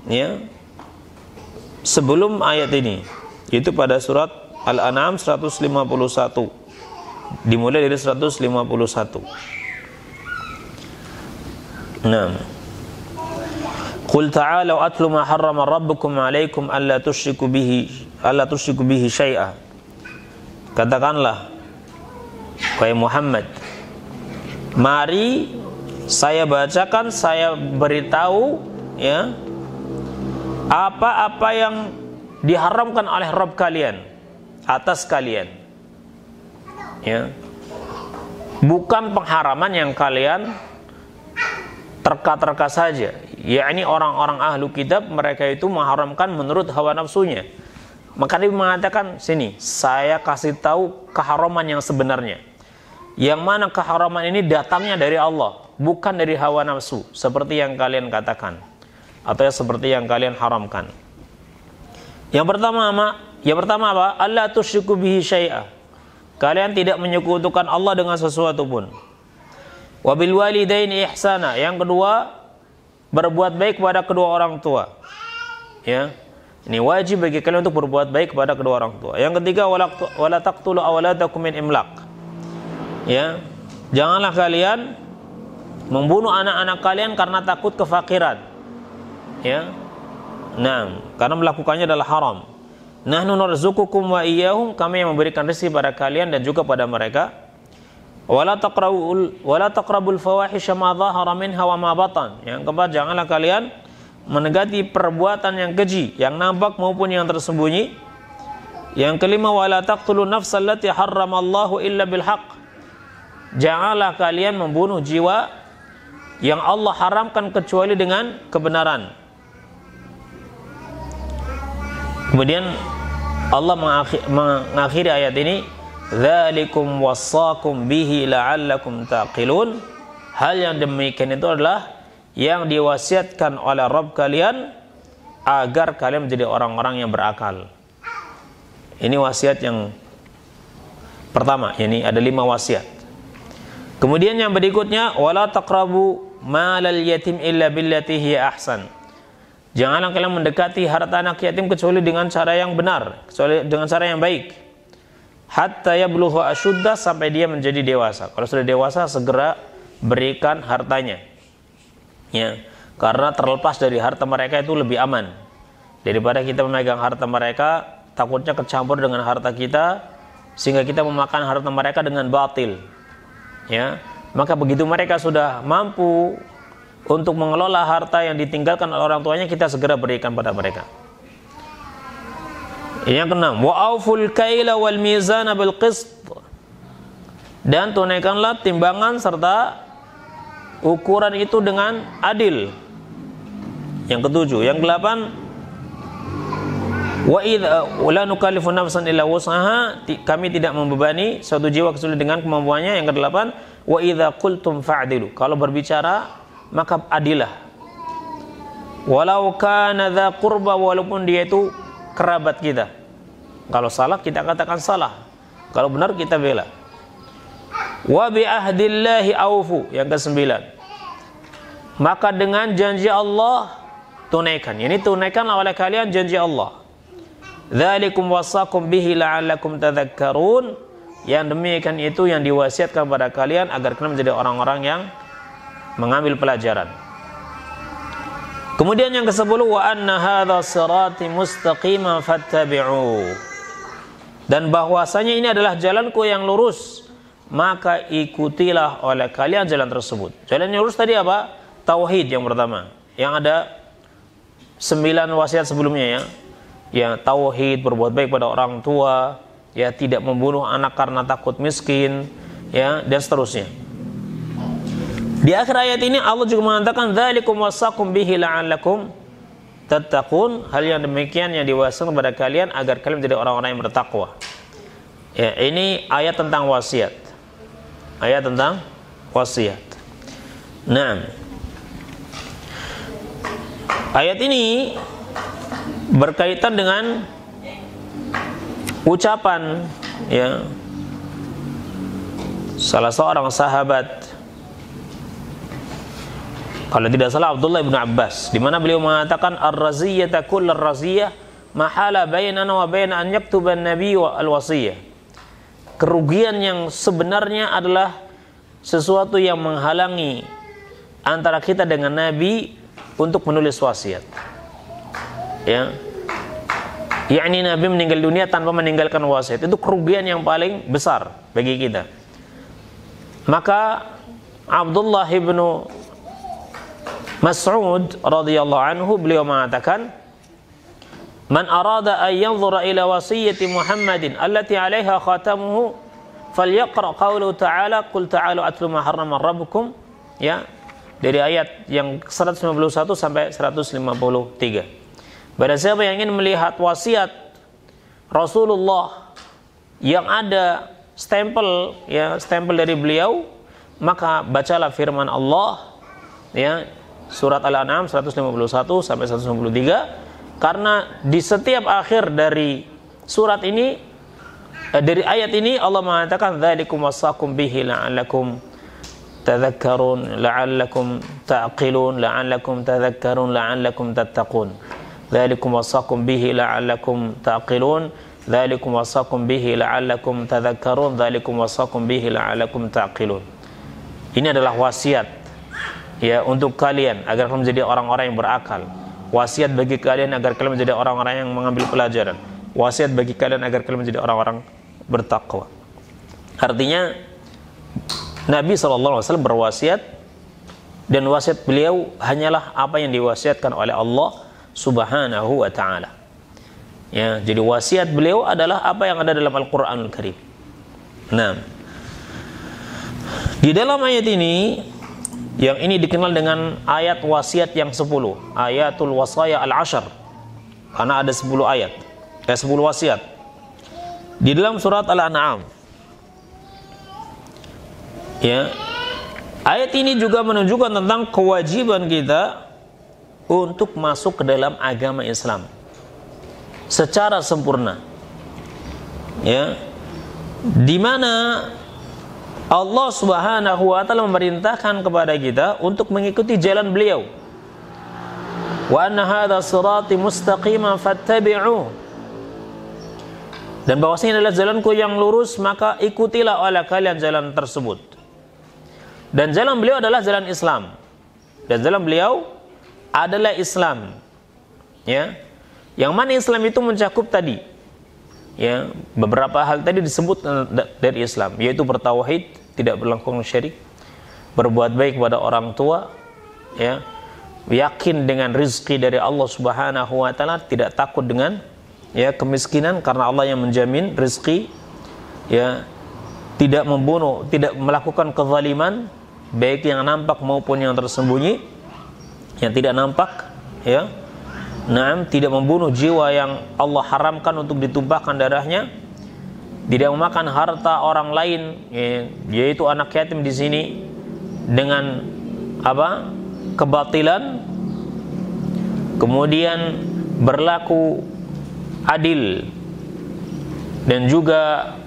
ya sebelum ayat ini, yaitu pada surat Al-An'am 151, dimulai dari 151. Nah, Qul ta'alu atlu ma harrama rabbukum 'alaikum alla tusyriku bihi syai'a. Katakanlah wahai Muhammad, mari saya bacakan, saya beritahu ya apa-apa yang diharamkan oleh Rabb kalian atas kalian. Ya. Bukan pengharaman yang kalian terka-terka saja. Yakni orang-orang ahlu kitab, mereka itu mengharamkan menurut hawa nafsunya. Maka dia mengatakan, sini saya kasih tahu keharaman yang sebenarnya, yang mana keharaman ini datangnya dari Allah, bukan dari hawa nafsu seperti yang kalian katakan atau seperti yang kalian haramkan. Yang pertama apa? Allah tusyriku bihi syai'a. Kalian tidak menyekutukan Allah dengan sesuatu pun. Wabil walidaini ihsana. Yang kedua, berbuat baik kepada kedua orang tua. Ya. Ini wajib bagi kalian untuk berbuat baik kepada kedua orang tua. Yang ketiga, wala taqtulu awladakum min imlaq. Ya. Janganlah kalian membunuh anak-anak kalian karena takut kefakiran. Ya. Nah, karena melakukannya adalah haram. Nahnu narzuqukum wa iyyahum, kami yang memberikan rezeki pada kalian dan juga pada mereka. Wala taqrabul fawahisha ma dhahara minha wa ma batan. Yang keempat, janganlah kalian mendekati perbuatan yang keji, yang nampak maupun yang tersembunyi. Yang kelima, wala taqtulun nafsal lati harramallahu illa bil haqq. Janganlah kalian membunuh jiwa yang Allah haramkan kecuali dengan kebenaran. Kemudian Allah mengakhiri ayat ini, dzalikum wassakum bihi la'allakum taqilun. Hal yang demikian itu adalah yang diwasiatkan oleh Rabb kalian agar kalian menjadi orang-orang yang berakal. Ini wasiat yang pertama, ini ada 5 wasiat. Kemudian yang berikutnya, wala taqrabu malal yatim illa billati hiya ahsan. Janganlah kalian mendekati harta anak yatim kecuali dengan cara yang benar, kecuali dengan cara yang baik. Hatta yablugha asyuddah, sampai dia menjadi dewasa. Kalau sudah dewasa, segera berikan hartanya. Ya, karena terlepas dari harta mereka itu lebih aman daripada kita memegang harta mereka, takutnya kecampur dengan harta kita sehingga kita memakan harta mereka dengan batil. Ya, maka begitu mereka sudah mampu untuk mengelola harta yang ditinggalkan oleh orang tuanya, kita segera berikan pada mereka. Yang keenam, wa auful kaila wal mizana bil qist. Dan tunaikanlah timbangan serta ukuran itu dengan adil. Yang ketujuh, yang kedelapan, wa idza la nukallifu nafsan illa wus'aha. Kami tidak membebani suatu jiwa kecuali dengan kemampuannya. Yang kedelapan, wa idza qultum fa'dilu. Kalau berbicara maka adilah. Walau kana dza qurba, walaupun dia itu kerabat kita. Kalau salah kita katakan salah, kalau benar kita bela. Wa bi ahdillahi aufu. Yang kesembilan, maka dengan janji Allah tunaikan. Ini tunaikanlah oleh kalian janji Allah. Dzalikum wasaqum bihi la'allakum tadhakkarun. Yang demikian itu yang diwasiatkan pada kalian agar kalian menjadi orang-orang yang mengambil pelajaran. Kemudian yang ke-10, wa anna hadza sirati mustaqiman fattabi'u. Dan bahwasanya ini adalah jalanku yang lurus, maka ikutilah oleh kalian jalan tersebut. Jalan yang lurus tadi apa? Tauhid yang pertama. Yang ada 9 wasiat sebelumnya ya. Ya, tauhid, berbuat baik pada orang tua, ya, tidak membunuh anak karena takut miskin, ya, dan seterusnya. Di akhir ayat ini Allah juga mengatakan dzalikum wasaqum bihi la'allakum tattaqun. Hal yang demikian yang diwasiatkan kepada kalian agar kalian menjadi orang-orang yang bertakwa. Ya, ini ayat tentang wasiat. Ayat tentang wasiat. Nah, ayat ini berkaitan dengan ucapan ya salah seorang sahabat, kalau tidak salah Abdullah bin Abbas, di mana beliau mengatakan ar-raziyata kullu ar-raziyah mahala bainana wa bain an yaktuba an-nabi wa al-wasiyah. Kerugian yang sebenarnya adalah sesuatu yang menghalangi antara kita dengan Nabi untuk menulis wasiat. Ya. Yakni Nabi meninggal dunia tanpa meninggalkan wasiat. Itu kerugian yang paling besar bagi kita. Maka Abdullah bin Mas'ud radhiyallahu anhu beliau mengatakan, "Man arada an yanzura ila wasiyyati Muhammadin allati 'alaiha khatamuhu falyaqra qawluhu ta'ala qul ta'alu atlu ma harrama rabbukum." Ya, dari ayat yang 191 sampai 153. Barang siapa yang ingin melihat wasiat Rasulullah yang ada stempel ya, stempel dari beliau, maka bacalah firman Allah ya, surat Al-An'am 151 sampai 153, karena di setiap akhir dari surat ini, dari ayat ini Allah mengatakan dzalikum wasaqum bihi la'allakum tadhakkarun la'allakum ta'qilun la'allakum tadhakkarun la'allakum tattaqun. Dzalikum wasaqum bihi la'allakum ta'qilun dzalikum wasaqum bihi la'allakum tadhakkarun dzalikum wasaqum bihi la'allakum ta'qilun. Ini adalah wasiat ya untuk kalian agar kalian menjadi orang-orang yang berakal. Wasiat bagi kalian agar kalian menjadi orang-orang yang mengambil pelajaran. Wasiat bagi kalian agar kalian menjadi orang-orang bertakwa. Artinya Nabi SAW berwasiat, dan wasiat beliau hanyalah apa yang diwasiatkan oleh Allah Subhanahu wa ta'ala. Ya, jadi wasiat beliau adalah apa yang ada dalam Al-Qur'anul Karim. Nah, di dalam ayat ini, yang ini dikenal dengan ayat wasiat yang 10, ayatul wasaya al-ashar, karena ada 10 ayat, 10 wasiat di dalam surat Al-An'am. Ya, ayat ini juga menunjukkan tentang kewajiban kita untuk masuk ke dalam agama Islam secara sempurna. Ya, di mana Allah Subhanahu wa ta'ala memerintahkan kepada kita untuk mengikuti jalan beliau. Wa anna hadza sirati mustaqiman fattabi'u. Dan bahwasanya adalah jalanku yang lurus, maka ikutilah oleh kalian jalan tersebut. Dan jalan beliau adalah jalan Islam. Dan jalan beliau adalah Islam. Ya. Yang mana Islam itu mencakup tadi, ya, beberapa hal tadi disebut dari Islam, yaitu bertauhid, tidak berlangsung syirik, berbuat baik kepada orang tua, ya, yakin dengan rizki dari Allah Subhanahu wa ta'ala, tidak takut dengan ya kemiskinan karena Allah yang menjamin rizki, ya, tidak membunuh, tidak melakukan kezaliman baik yang nampak maupun yang tersembunyi, yang tidak nampak, ya. Naam, tidak membunuh jiwa yang Allah haramkan untuk ditumpahkan darahnya, tidak memakan harta orang lain, yaitu anak yatim di sini dengan apa? Kebatilan. Kemudian berlaku adil dan juga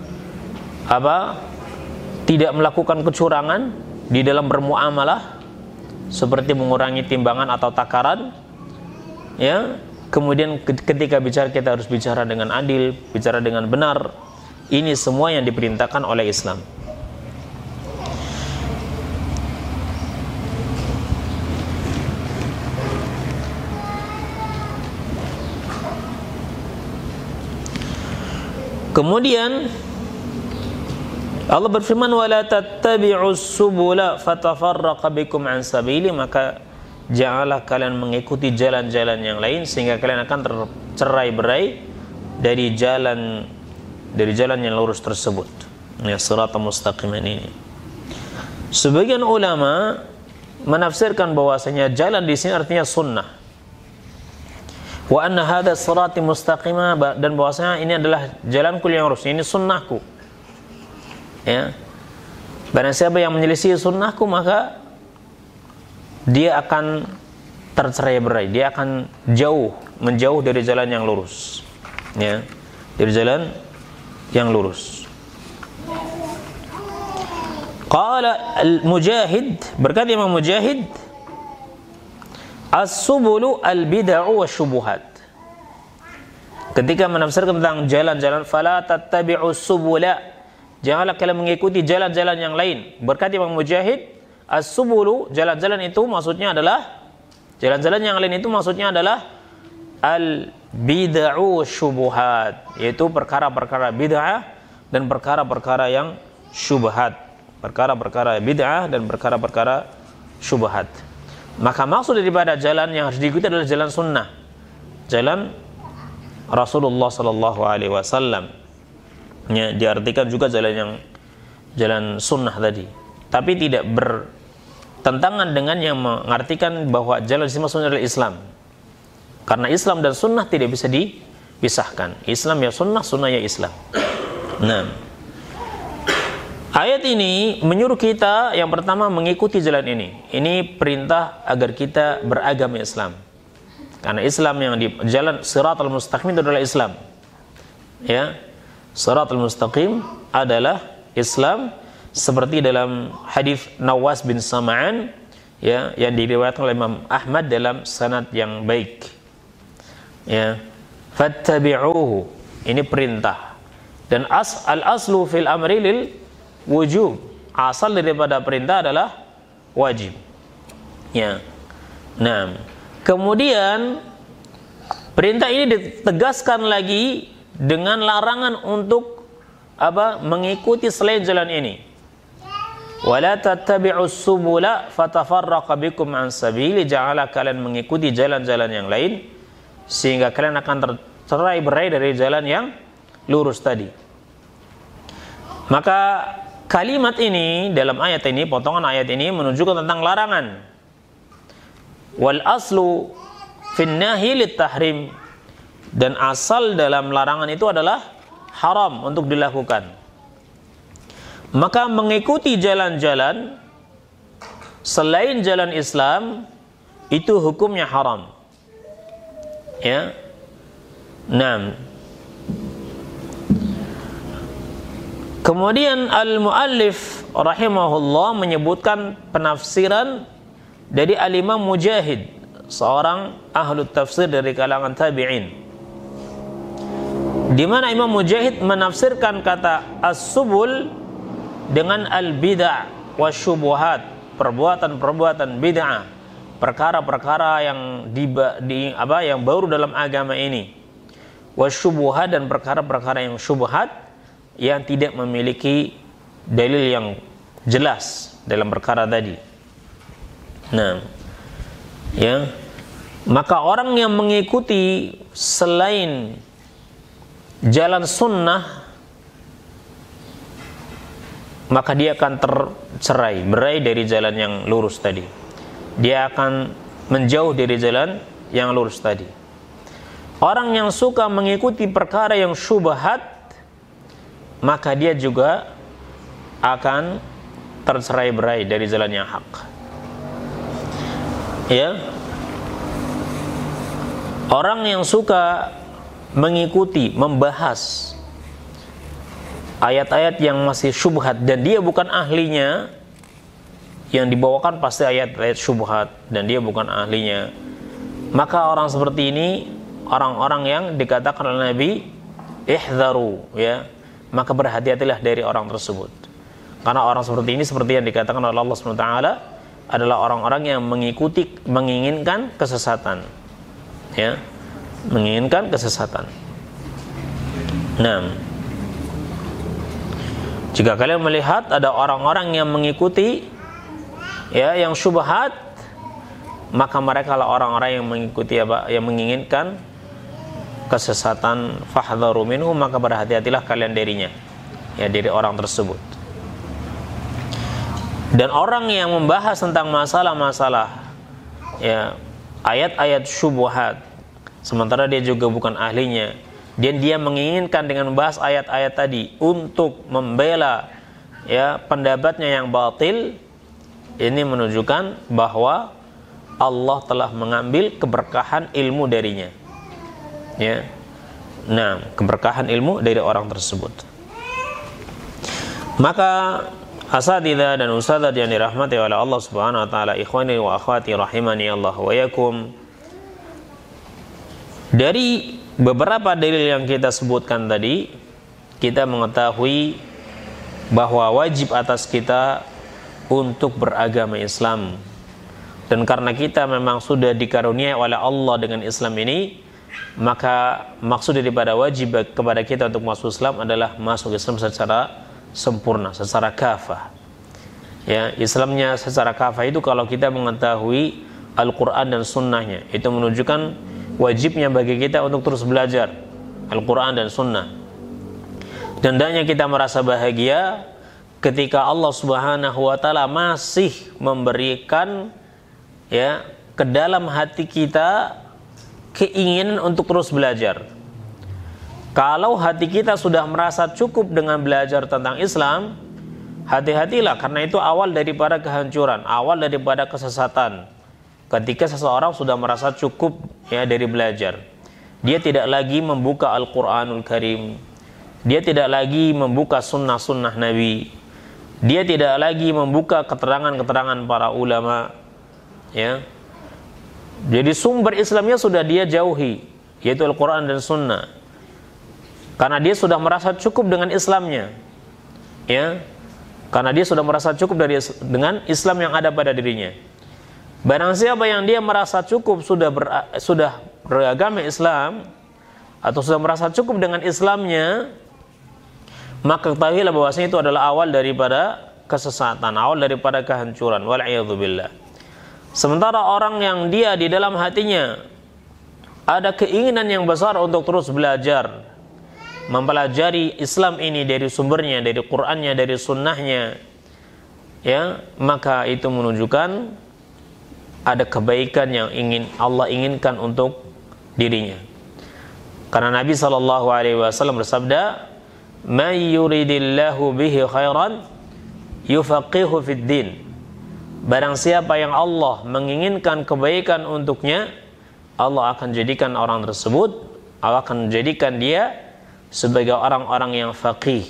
apa? Tidak melakukan kecurangan di dalam bermuamalah, seperti mengurangi timbangan atau takaran. Ya, kemudian ketika bicara kita harus bicara dengan adil, bicara dengan benar. Ini semua yang diperintahkan oleh Islam. Kemudian Allah berfirman, wala tattabi'us subula fatafarraqa bikum an sabili, maka janganlah kalian mengikuti jalan-jalan yang lain sehingga kalian akan tercerai-berai dari jalan yang lurus tersebut. Ya, siratal mustaqiman ini. Sebagian ulama menafsirkan bahwasanya jalan di sini artinya sunnah. Wa anna hadza sirati mustaqima, dan bahwasanya ini adalah jalanku yang lurus, ini sunnahku. Ya. Barang siapa yang menyelisih sunnahku maka dia akan tercerai-berai, dia akan menjauh dari jalan yang lurus. Ya, dari jalan yang lurus. Qala al-Mujahid, berkata Imam Mujahid, as-subulu al-bid'u wasyubuhat. Ketika menafsirkan tentang jalan-jalan, fala tattabi'us subula, janganlah kalian mengikuti jalan-jalan yang lain. Berkata Imam Mujahid, as-subulu, jalan-jalan itu maksudnya adalah al-bid'u wasyubuhat, yaitu perkara-perkara bid'ah dan perkara-perkara yang syubhat. Perkara-perkara bid'ah dan perkara-perkara syubhat. Maka maksud daripada jalan yang harus diikuti adalah jalan sunnah, jalan Rasulullah sallallahu alaihi wasallam. Ya, diartikan juga jalan sunnah tadi, tapi tidak bertentangan dengan yang mengartikan bahwa jalan yang maksudnya adalah Islam. Karena Islam dan sunnah tidak bisa dipisahkan. Islam ya sunnah, sunnah ya Islam. Nah, ayat ini menyuruh kita yang pertama mengikuti jalan ini. Ini perintah agar kita beragama Islam. Karena Islam yang di jalan siratal mustaqim itu adalah Islam. Ya. Siratal mustaqim adalah Islam, seperti dalam hadis Nawas bin Sam'an, ya, yang diriwayatkan oleh Imam Ahmad dalam sanad yang baik. Ya. Fattabi'uhu, ini perintah. Dan al-aslu fil amri lil wujub, asal daripada perintah adalah wajib. Ya. Nah, kemudian perintah ini ditegaskan lagi dengan larangan untuk mengikuti selain jalan ini. Wala tattabi'us subula fatafarraqa bikum an sabili, janganlah kalian mengikuti jalan-jalan yang lain sehingga kalian akan tercerai-berai dari jalan yang lurus tadi. Maka kalimat ini dalam ayat ini, potongan ayat ini menunjukkan tentang larangan. Wal aslu fin nahi lit tahrim, dan asal dalam larangan itu adalah haram untuk dilakukan. Maka mengikuti jalan-jalan selain jalan Islam itu hukumnya haram. Ya. Nah, kemudian al-muallif rahimahullah menyebutkan penafsiran dari al-Imam Mujahid, seorang ahlu tafsir dari kalangan tabi'in, di mana Imam Mujahid menafsirkan kata as-subul dengan al-bid'ah wasyubuhat, perbuatan-perbuatan bid'ah, perkara-perkara yang yang baru dalam agama ini, wasyubuhat, dan perkara-perkara yang syubhat yang tidak memiliki dalil yang jelas dalam perkara tadi. Nah, ya, maka orang yang mengikuti selain jalan sunnah, maka dia akan tercerai-berai dari jalan yang lurus tadi. Dia akan menjauh dari jalan yang lurus tadi. Orang yang suka mengikuti perkara yang syubhat, maka dia juga akan tercerai-berai dari jalan yang hak. Ya. Orang yang suka mengikuti, membahas ayat-ayat yang masih syubhat dan dia bukan ahlinya, yang dibawakan pasti ayat-ayat syubhat dan dia bukan ahlinya, maka orang seperti ini orang-orang yang dikatakan oleh Nabi ihzaru, ya, maka berhati-hatilah dari orang tersebut. Karena orang seperti ini, seperti yang dikatakan oleh Allah SWT, adalah orang-orang yang menginginkan kesesatan, ya, menginginkan kesesatan. Nah, Jika kalian melihat ada orang-orang yang mengikuti ya yang syubhat, maka mereka lah orang-orang yang mengikuti apa? Yang menginginkan kesesatan. Fahdharu minhu, maka berhati-hatilah kalian darinya, ya, dari orang tersebut. Dan orang yang membahas tentang masalah-masalah ya ayat-ayat syubhat, sementara dia juga bukan ahlinya, dan dia menginginkan dengan membahas ayat-ayat tadi untuk membela ya pendapatnya yang batil, ini menunjukkan bahwa Allah telah mengambil keberkahan ilmu darinya. Ya. Nah, keberkahan ilmu dari orang tersebut. Maka asatidzah dan ustadzah yang dirahmati oleh Allah Subhanahu wa taala, ikhwani wa akhwati rahimani Allah wa yakum, dari beberapa dalil yang kita sebutkan tadi, kita mengetahui bahwa wajib atas kita untuk beragama Islam. Dan karena kita memang sudah dikaruniai oleh Allah dengan Islam ini, maka maksud daripada wajib kepada kita untuk masuk Islam adalah masuk Islam secara sempurna, secara kafah. Ya, Islamnya secara kafah itu kalau kita mengetahui Al-Quran dan Sunnahnya, itu menunjukkan wajibnya bagi kita untuk terus belajar Al-Quran dan Sunnah. Dan hendaknya kita merasa bahagia ketika Allah Subhanahu wa taala masih memberikan ya ke dalam hati kita keinginan untuk terus belajar. Kalau hati kita sudah merasa cukup dengan belajar tentang Islam, hati-hatilah, karena itu awal daripada kehancuran, awal daripada kesesatan. Ketika seseorang sudah merasa cukup ya dari belajar, dia tidak lagi membuka Al-Quranul Karim, dia tidak lagi membuka sunnah-sunnah Nabi, dia tidak lagi membuka keterangan-keterangan para ulama, ya. Jadi sumber Islamnya sudah dia jauhi, yaitu Al-Quran dan Sunnah, karena dia sudah merasa cukup dengan Islamnya, ya, karena dia sudah merasa cukup dengan Islam yang ada pada dirinya. Barang siapa yang dia merasa cukup sudah beragama Islam atau sudah merasa cukup dengan Islamnya, maka ketahuilah bahwasanya itu adalah awal daripada kesesatan, awal daripada kehancuran. Wal'iyadzubillah. Sementara orang yang dia di dalam hatinya ada keinginan yang besar untuk terus belajar, mempelajari Islam ini dari sumbernya, dari Qur'annya, dari sunnahnya, ya, maka itu menunjukkan ada kebaikan yang ingin Allah inginkan untuk dirinya. Karena Nabi SAW bersabda, "May yuridillahu bihi khairan yufaqihu fid din." Barang siapa yang Allah menginginkan kebaikan untuknya, Allah akan jadikan orang tersebut, Allah akan jadikan dia sebagai orang-orang yang faqih,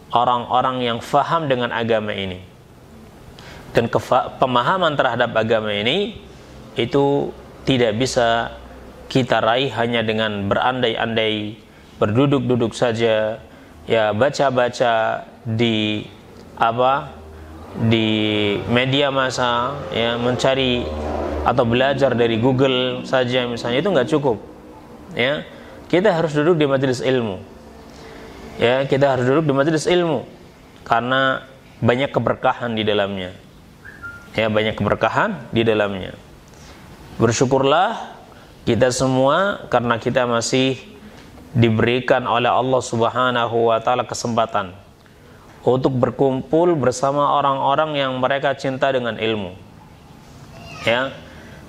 orang-orang yang faham dengan agama ini. Dan pemahaman terhadap agama ini itu tidak bisa kita raih hanya dengan berandai-andai, berduduk-duduk saja, ya, baca-baca di media massa, ya, mencari atau belajar dari Google saja misalnya, itu nggak cukup, ya. Kita harus duduk di majelis ilmu, ya, kita harus duduk di majelis ilmu karena banyak keberkahan di dalamnya, ya, banyak keberkahan di dalamnya. Bersyukurlah kita semua karena kita masih diberikan oleh Allah Subhanahu wa taala kesempatan untuk berkumpul bersama orang-orang yang mereka cinta dengan ilmu, ya.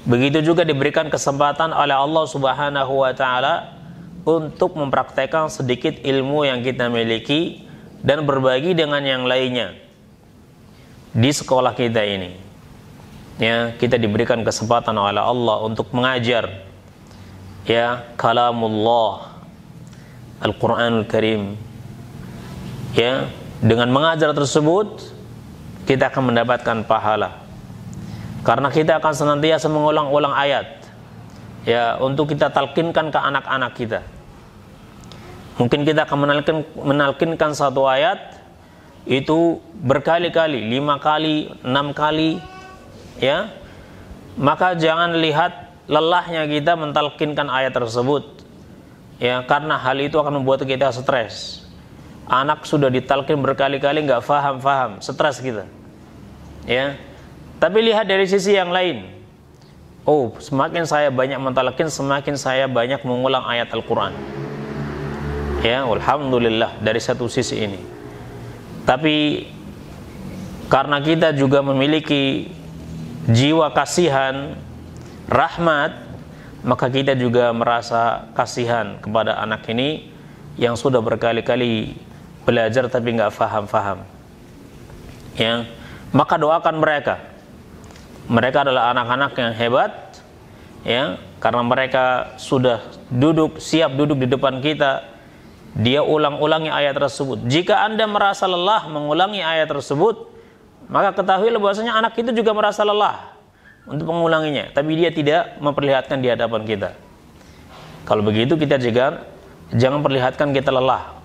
Begitu juga diberikan kesempatan oleh Allah Subhanahu wa taala untuk mempraktekkan sedikit ilmu yang kita miliki dan berbagi dengan yang lainnya di sekolah kita ini, ya. Kita diberikan kesempatan oleh Allah untuk mengajar, ya, kalamullah, Al-Quranul Karim, ya. Dengan mengajar tersebut kita akan mendapatkan pahala, karena kita akan senantiasa mengulang-ulang ayat, ya, untuk kita talqinkan ke anak-anak kita. Mungkin kita akan menalkinkan satu ayat itu berkali-kali, 5 kali, 6 kali, ya. Maka jangan lihat lelahnya kita mentalkinkan ayat tersebut, ya, karena hal itu akan membuat kita stres, anak sudah ditalkin berkali-kali nggak faham, stres kita. Ya. Tapi lihat dari sisi yang lain. Oh, semakin saya banyak mentalkin, semakin saya banyak mengulang ayat Al-Quran. Ya, alhamdulillah dari satu sisi ini. Tapi karena kita juga memiliki jiwa kasihan, rahmat, maka kita juga merasa kasihan kepada anak ini yang sudah berkali-kali belajar tapi nggak faham. Ya, maka doakan mereka. Mereka adalah anak-anak yang hebat, ya, karena mereka sudah siap duduk di depan kita. Dia ulang-ulangi ayat tersebut. Jika Anda merasa lelah mengulangi ayat tersebut, maka ketahuilah bahwasanya anak itu juga merasa lelah untuk mengulanginya, tapi dia tidak memperlihatkan di hadapan kita. Kalau begitu kita juga jangan perlihatkan kita lelah,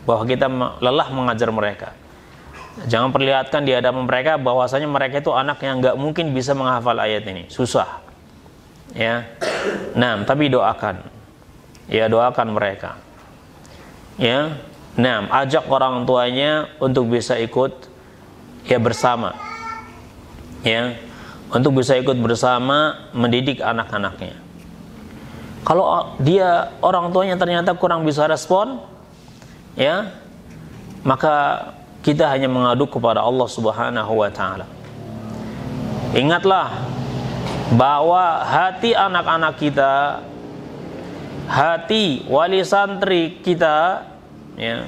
bahwa kita lelah mengajar mereka. Jangan perlihatkan di hadapan mereka bahwasanya mereka itu anak yang nggak mungkin bisa menghafal ayat ini, susah. Ya, nah, tapi doakan, ya doakan mereka. Ya, nah, ajak orang tuanya untuk bisa ikut, ya bersama, ya, untuk bisa ikut bersama mendidik anak-anaknya. Kalau dia orang tuanya ternyata kurang bisa respon, ya, maka kita hanya mengadu kepada Allah Subhanahu wa ta'ala. Ingatlah bahwa hati anak-anak kita, hati wali santri kita, ya,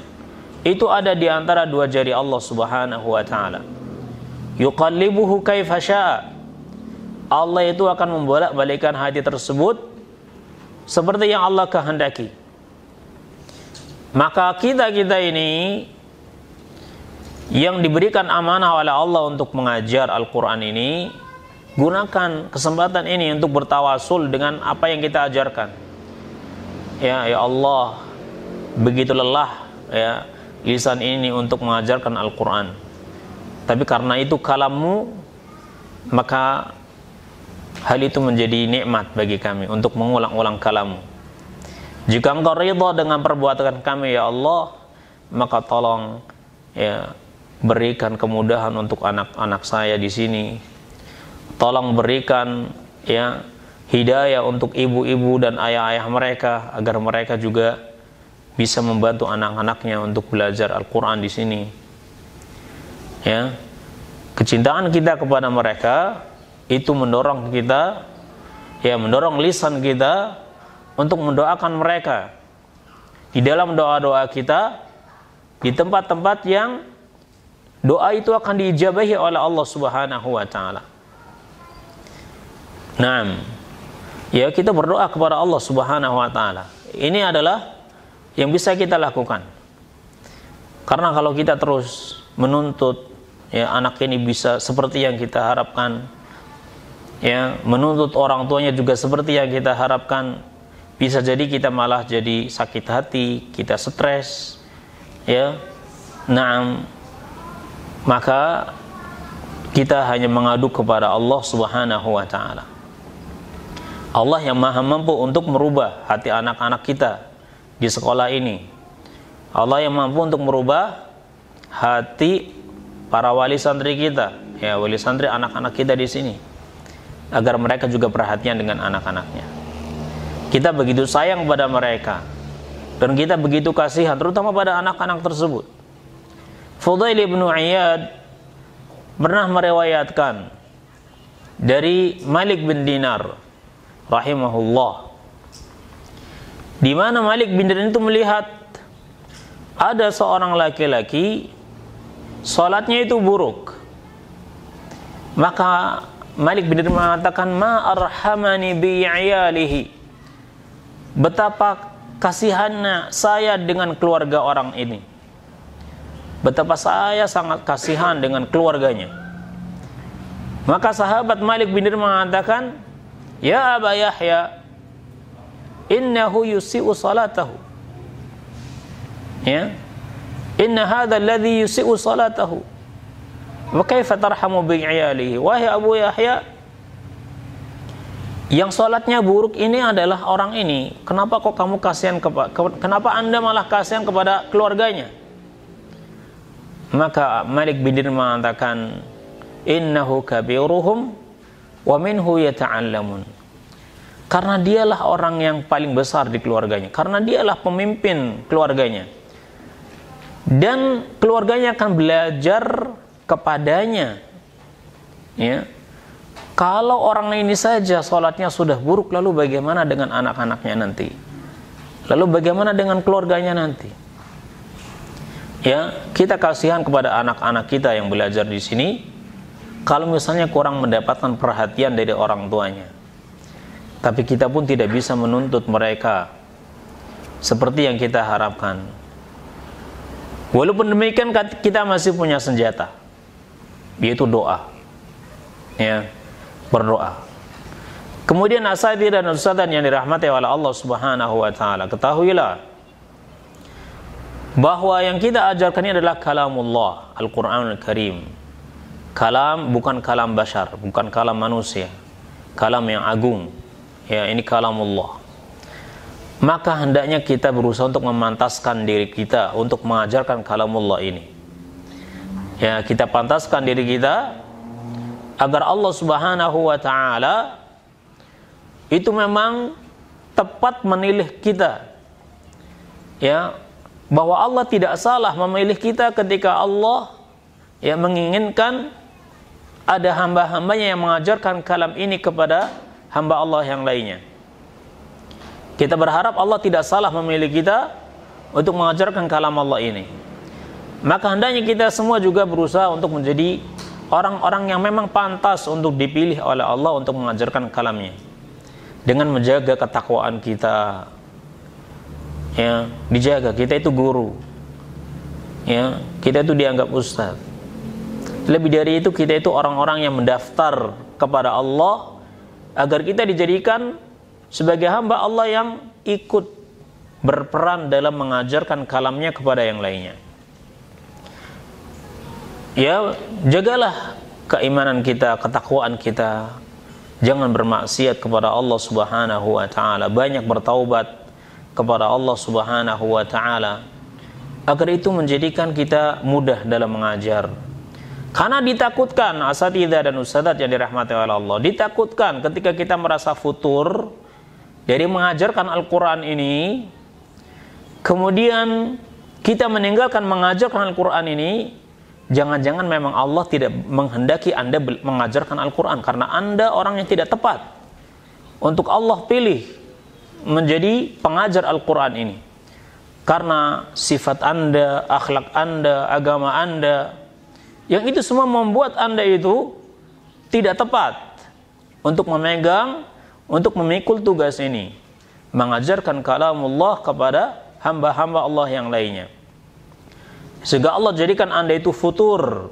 itu ada di antara dua jari Allah Subhanahu wa ta'ala. Yuqallibuhu kaifa syaa. Allah itu akan membolak-balikkan hati tersebut seperti yang Allah kehendaki. Maka kita ini yang diberikan amanah oleh Allah untuk mengajar Al-Quran ini, gunakan kesempatan ini untuk bertawasul dengan apa yang kita ajarkan. Ya Allah, begitu lelah ya lisan ini untuk mengajarkan Al-Quran, tapi karena itu kalammu, maka hal itu menjadi nikmat bagi kami untuk mengulang-ulang kalammu. Jika engkau ridha dengan perbuatan kami ya Allah, maka tolong ya berikan kemudahan untuk anak-anak saya di sini. Tolong berikan ya hidayah untuk ibu-ibu dan ayah-ayah mereka agar mereka juga bisa membantu anak-anaknya untuk belajar Al-Quran di sini. Ya, kecintaan kita kepada mereka itu mendorong kita, ya mendorong lisan kita untuk mendoakan mereka di dalam doa-doa kita, di tempat-tempat yang doa itu akan diijabahi oleh Allah Subhanahu wa ta'ala. Naam. Ya, kita berdoa kepada Allah Subhanahu wa ta'ala. Ini adalah yang bisa kita lakukan. Karena kalau kita terus menuntut ya anak ini bisa seperti yang kita harapkan, ya, menuntut orang tuanya juga seperti yang kita harapkan, bisa jadi kita malah jadi sakit hati, kita stres, ya. Naam. Maka kita hanya mengadu kepada Allah Subhanahu wa ta'ala. Allah yang maha mampu untuk merubah hati anak-anak kita di sekolah ini. Allah yang mampu untuk merubah hati para wali santri kita, ya wali santri anak-anak kita di sini, agar mereka juga perhatian dengan anak-anaknya. Kita begitu sayang pada mereka dan kita begitu kasihan terutama pada anak-anak tersebut. Fudail bin Iyad pernah meriwayatkan dari Malik bin Dinar rahimahullah, di mana Malik bin Dinar itu melihat ada seorang laki-laki salatnya itu buruk. Maka Malik bin Dinar mengatakan, ma arhamani bi iyalihi, betapa kasihannya saya dengan keluarga orang ini, betapa saya sangat kasihan dengan keluarganya. Maka sahabat Malik bin Dinar mengatakan, ya Aba Yahya, innahu yusi'u salatahu, ya, inna hadha alladhi yusi'u salatahu wa kaifa tarhamu bi iyalihi. Wahai Abu Yahya, yang salatnya buruk ini adalah orang ini. Kenapa kok kamu kasihan kenapa Anda malah kasihan kepada keluarganya? Maka Malik bin Dinar mengatakan, innahu kabiruhum wa minhu yata'allamun. Karena dialah orang yang paling besar di keluarganya, karena dialah pemimpin keluarganya, dan keluarganya akan belajar kepadanya. Ya, kalau orang ini saja sholatnya sudah buruk, lalu bagaimana dengan anak-anaknya nanti? Lalu bagaimana dengan keluarganya nanti? Ya, kita kasihan kepada anak-anak kita yang belajar di sini. Kalau misalnya kurang mendapatkan perhatian dari orang tuanya, tapi kita pun tidak bisa menuntut mereka seperti yang kita harapkan. Walaupun demikian, kita masih punya senjata, yaitu doa. Ya, berdoa. Kemudian asatidz dan ustadzan yang dirahmati oleh Allah Subhanahu wa taala, ketahuilah bahwa yang kita ajarkan ini adalah kalamullah, Al-Qur'anul Karim. Kalam bukan kalam bashar, bukan kalam manusia. Kalam yang agung. Ya, ini kalamullah. Maka hendaknya kita berusaha untuk memantaskan diri kita untuk mengajarkan kalamullah ini. Ya, kita pantaskan diri kita agar Allah Subhanahu wa taala itu memang tepat menilai kita. Ya, bahwa Allah tidak salah memilih kita ketika Allah ya menginginkan ada hamba-hambanya yang mengajarkan kalam ini kepada hamba Allah yang lainnya. Kita berharap Allah tidak salah memilih kita untuk mengajarkan kalam Allah ini. Maka hendaknya kita semua juga berusaha untuk menjadi orang-orang yang memang pantas untuk dipilih oleh Allah untuk mengajarkan kalamnya, dengan menjaga ketakwaan kita. Ya, dijaga, kita itu guru. Ya, kita itu dianggap ustaz. Lebih dari itu, kita itu orang-orang yang mendaftar kepada Allah agar kita dijadikan sebagai hamba Allah yang ikut berperan dalam mengajarkan kalamnya kepada yang lainnya. Ya, jagalah keimanan kita, ketakwaan kita. Jangan bermaksiat kepada Allah Subhanahu wa taala. Banyak bertaubat kepada Allah Subhanahu wa taala agar itu menjadikan kita mudah dalam mengajar. Karena ditakutkan asatidz dan ustadzat yang dirahmati oleh Allah, ditakutkan ketika kita merasa futur dari mengajarkan Al-Qur'an ini, kemudian kita meninggalkan mengajarkan Al-Qur'an ini, jangan-jangan memang Allah tidak menghendaki Anda mengajarkan Al-Qur'an karena Anda orang yang tidak tepat untuk Allah pilih menjadi pengajar Al-Qur'an ini. Karena sifat Anda, akhlak Anda, agama Anda, yang itu semua membuat Anda itu tidak tepat untuk memegang, untuk memikul tugas ini, mengajarkan kalamullah kepada hamba-hamba Allah yang lainnya. Sehingga Allah jadikan Anda itu futur,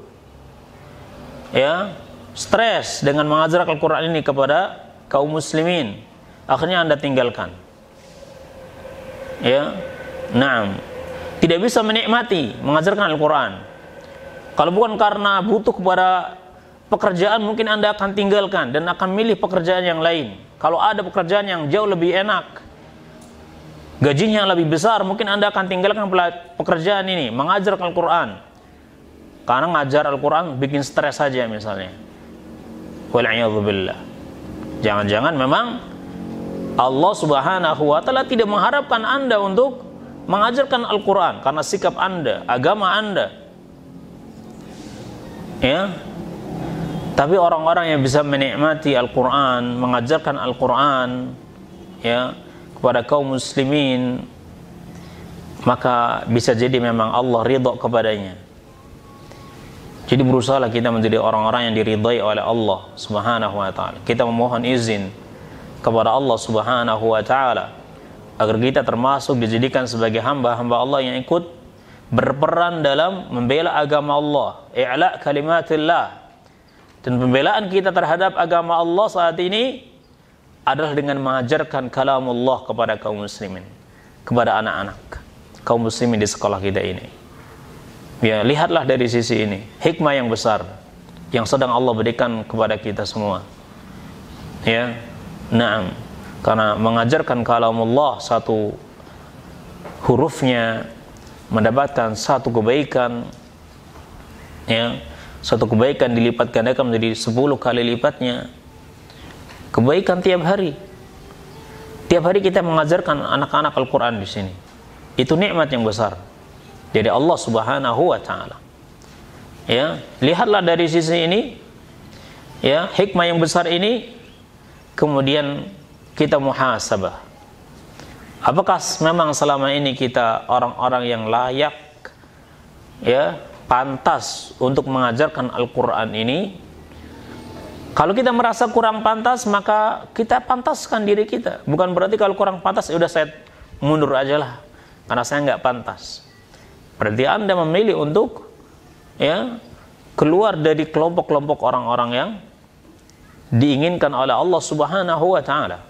ya, stres dengan mengajarkan Al-Quran ini kepada kaum muslimin. Akhirnya Anda tinggalkan. Ya, naam, tidak bisa menikmati mengajarkan Al-Quran. Kalau bukan karena butuh kepada pekerjaan, mungkin Anda akan tinggalkan dan akan milih pekerjaan yang lain. Kalau ada pekerjaan yang jauh lebih enak, gajinya lebih besar, mungkin Anda akan tinggalkan pekerjaan ini, mengajar Al-Quran. Karena ngajar Al-Quran bikin stres saja misalnya. Wal'iyadzubillah. Jangan-jangan memang Allah Subhanahu wa ta'ala tidak mengharapkan Anda untuk mengajarkan Al-Quran karena sikap Anda, agama Anda. Ya, tapi orang-orang yang bisa menikmati Al-Quran, mengajarkan Al-Quran, ya, kepada kaum muslimin, maka bisa jadi memang Allah ridha kepadanya. Jadi berusahalah kita menjadi orang-orang yang diridhai oleh Allah Subhanahu wa ta'ala. Kita memohon izin kepada Allah Subhanahu wa ta'ala agar kita termasuk dijadikan sebagai hamba-hamba Allah yang ikut berperan dalam membela agama Allah, i'la kalimatillah. Dan pembelaan kita terhadap agama Allah saat ini adalah dengan mengajarkan kalamullah kepada kaum muslimin, kepada anak-anak kaum muslimin di sekolah kita ini. Ya, lihatlah dari sisi ini hikmah yang besar yang sedang Allah berikan kepada kita semua. Ya, naam, karena mengajarkan kalamullah, satu hurufnya mendapatkan satu kebaikan Ya, suatu kebaikan dilipat gandakan menjadi 10 kali lipatnya. Kebaikan tiap hari. Tiap hari kita mengajarkan anak-anak Al-Quran di sini. Itu nikmat yang besar dari Allah Subhanahu wa taala. Ya, lihatlah dari sisi ini, ya, hikmah yang besar ini, kemudian kita muhasabah. Apakah memang selama ini kita orang-orang yang layak, ya, pantas untuk mengajarkan Al-Quran ini? Kalau kita merasa kurang pantas, maka kita pantaskan diri kita. Bukan berarti kalau kurang pantas, ya udah saya mundur aja lah, karena saya nggak pantas. Berarti Anda memilih untuk, ya, keluar dari kelompok-kelompok orang-orang yang diinginkan oleh Allah Subhanahu wa taala.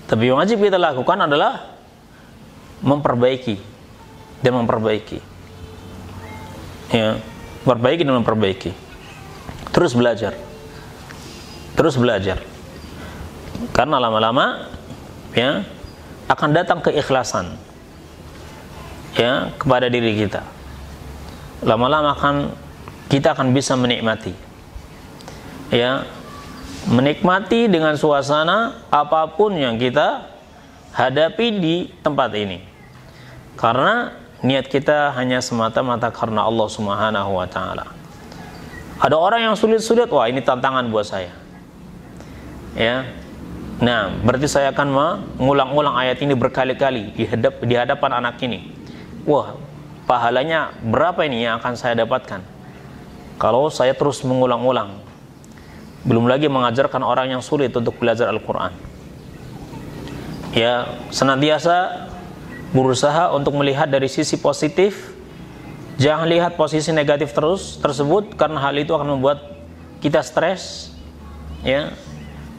Tapi yang wajib kita lakukan adalah memperbaiki dan memperbaiki. Ya, memperbaiki dan memperbaiki. Terus belajar. Terus belajar. Karena lama-lama, ya, akan datang keikhlasan, ya, kepada diri kita. Lama-lama kita akan bisa menikmati, ya, menikmati dengan suasana apapun yang kita hadapi di tempat ini, karena niat kita hanya semata-mata karena Allah Subhanahu wa taala. Ada orang yang sulit-sulit, wah ini tantangan buat saya, ya. Nah, berarti saya akan mengulang-ulang ayat ini berkali-kali di hadapan anak ini. Wah, pahalanya berapa ini yang akan saya dapatkan kalau saya terus mengulang-ulang? Belum lagi mengajarkan orang yang sulit untuk belajar Al-Quran. Ya, senantiasa berusaha untuk melihat dari sisi positif. Jangan lihat posisi negatif tersebut, karena hal itu akan membuat kita stres, ya.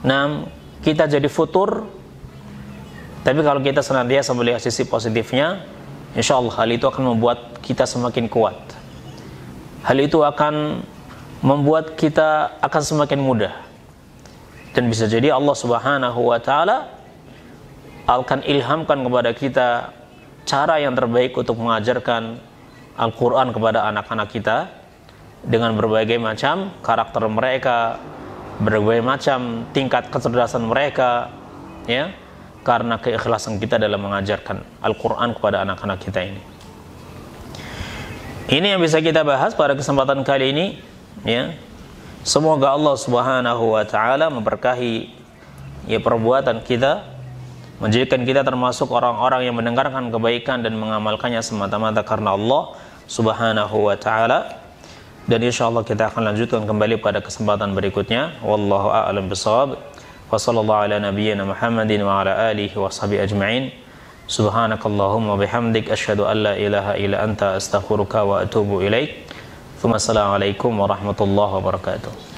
Nah, kita jadi futur. Tapi kalau kita senantiasa melihat sisi positifnya, insya Allah hal itu akan membuat kita semakin kuat. Hal itu akan membuat kita akan semakin mudah. Dan bisa jadi Allah Subhanahu wa taala akan ilhamkan kepada kita cara yang terbaik untuk mengajarkan Al-Quran kepada anak-anak kita dengan berbagai macam karakter mereka, berbagai macam tingkat kecerdasan mereka, ya, karena keikhlasan kita dalam mengajarkan Al-Quran kepada anak-anak kita ini. Ini yang bisa kita bahas pada kesempatan kali ini, ya. Semoga Allah Subhanahu wa taala memberkahi, ya, perbuatan kita, menjadikan kita termasuk orang-orang yang mendengarkan kebaikan dan mengamalkannya semata-mata karena Allah Subhanahu wa taala. Dan insyaallah kita akan lanjutkan kembali pada kesempatan berikutnya. Wallahu a'lam bishawab. Wa sallallahu ala nabiyyina Muhammadin wa ala alihi wa sahbihi ajma'in. Subhanakallahumma bihamdik asyhadu an la ilaha illa anta astaghfiruka wa atubu ilaik. Assalamualaikum warahmatullahi wabarakatuh.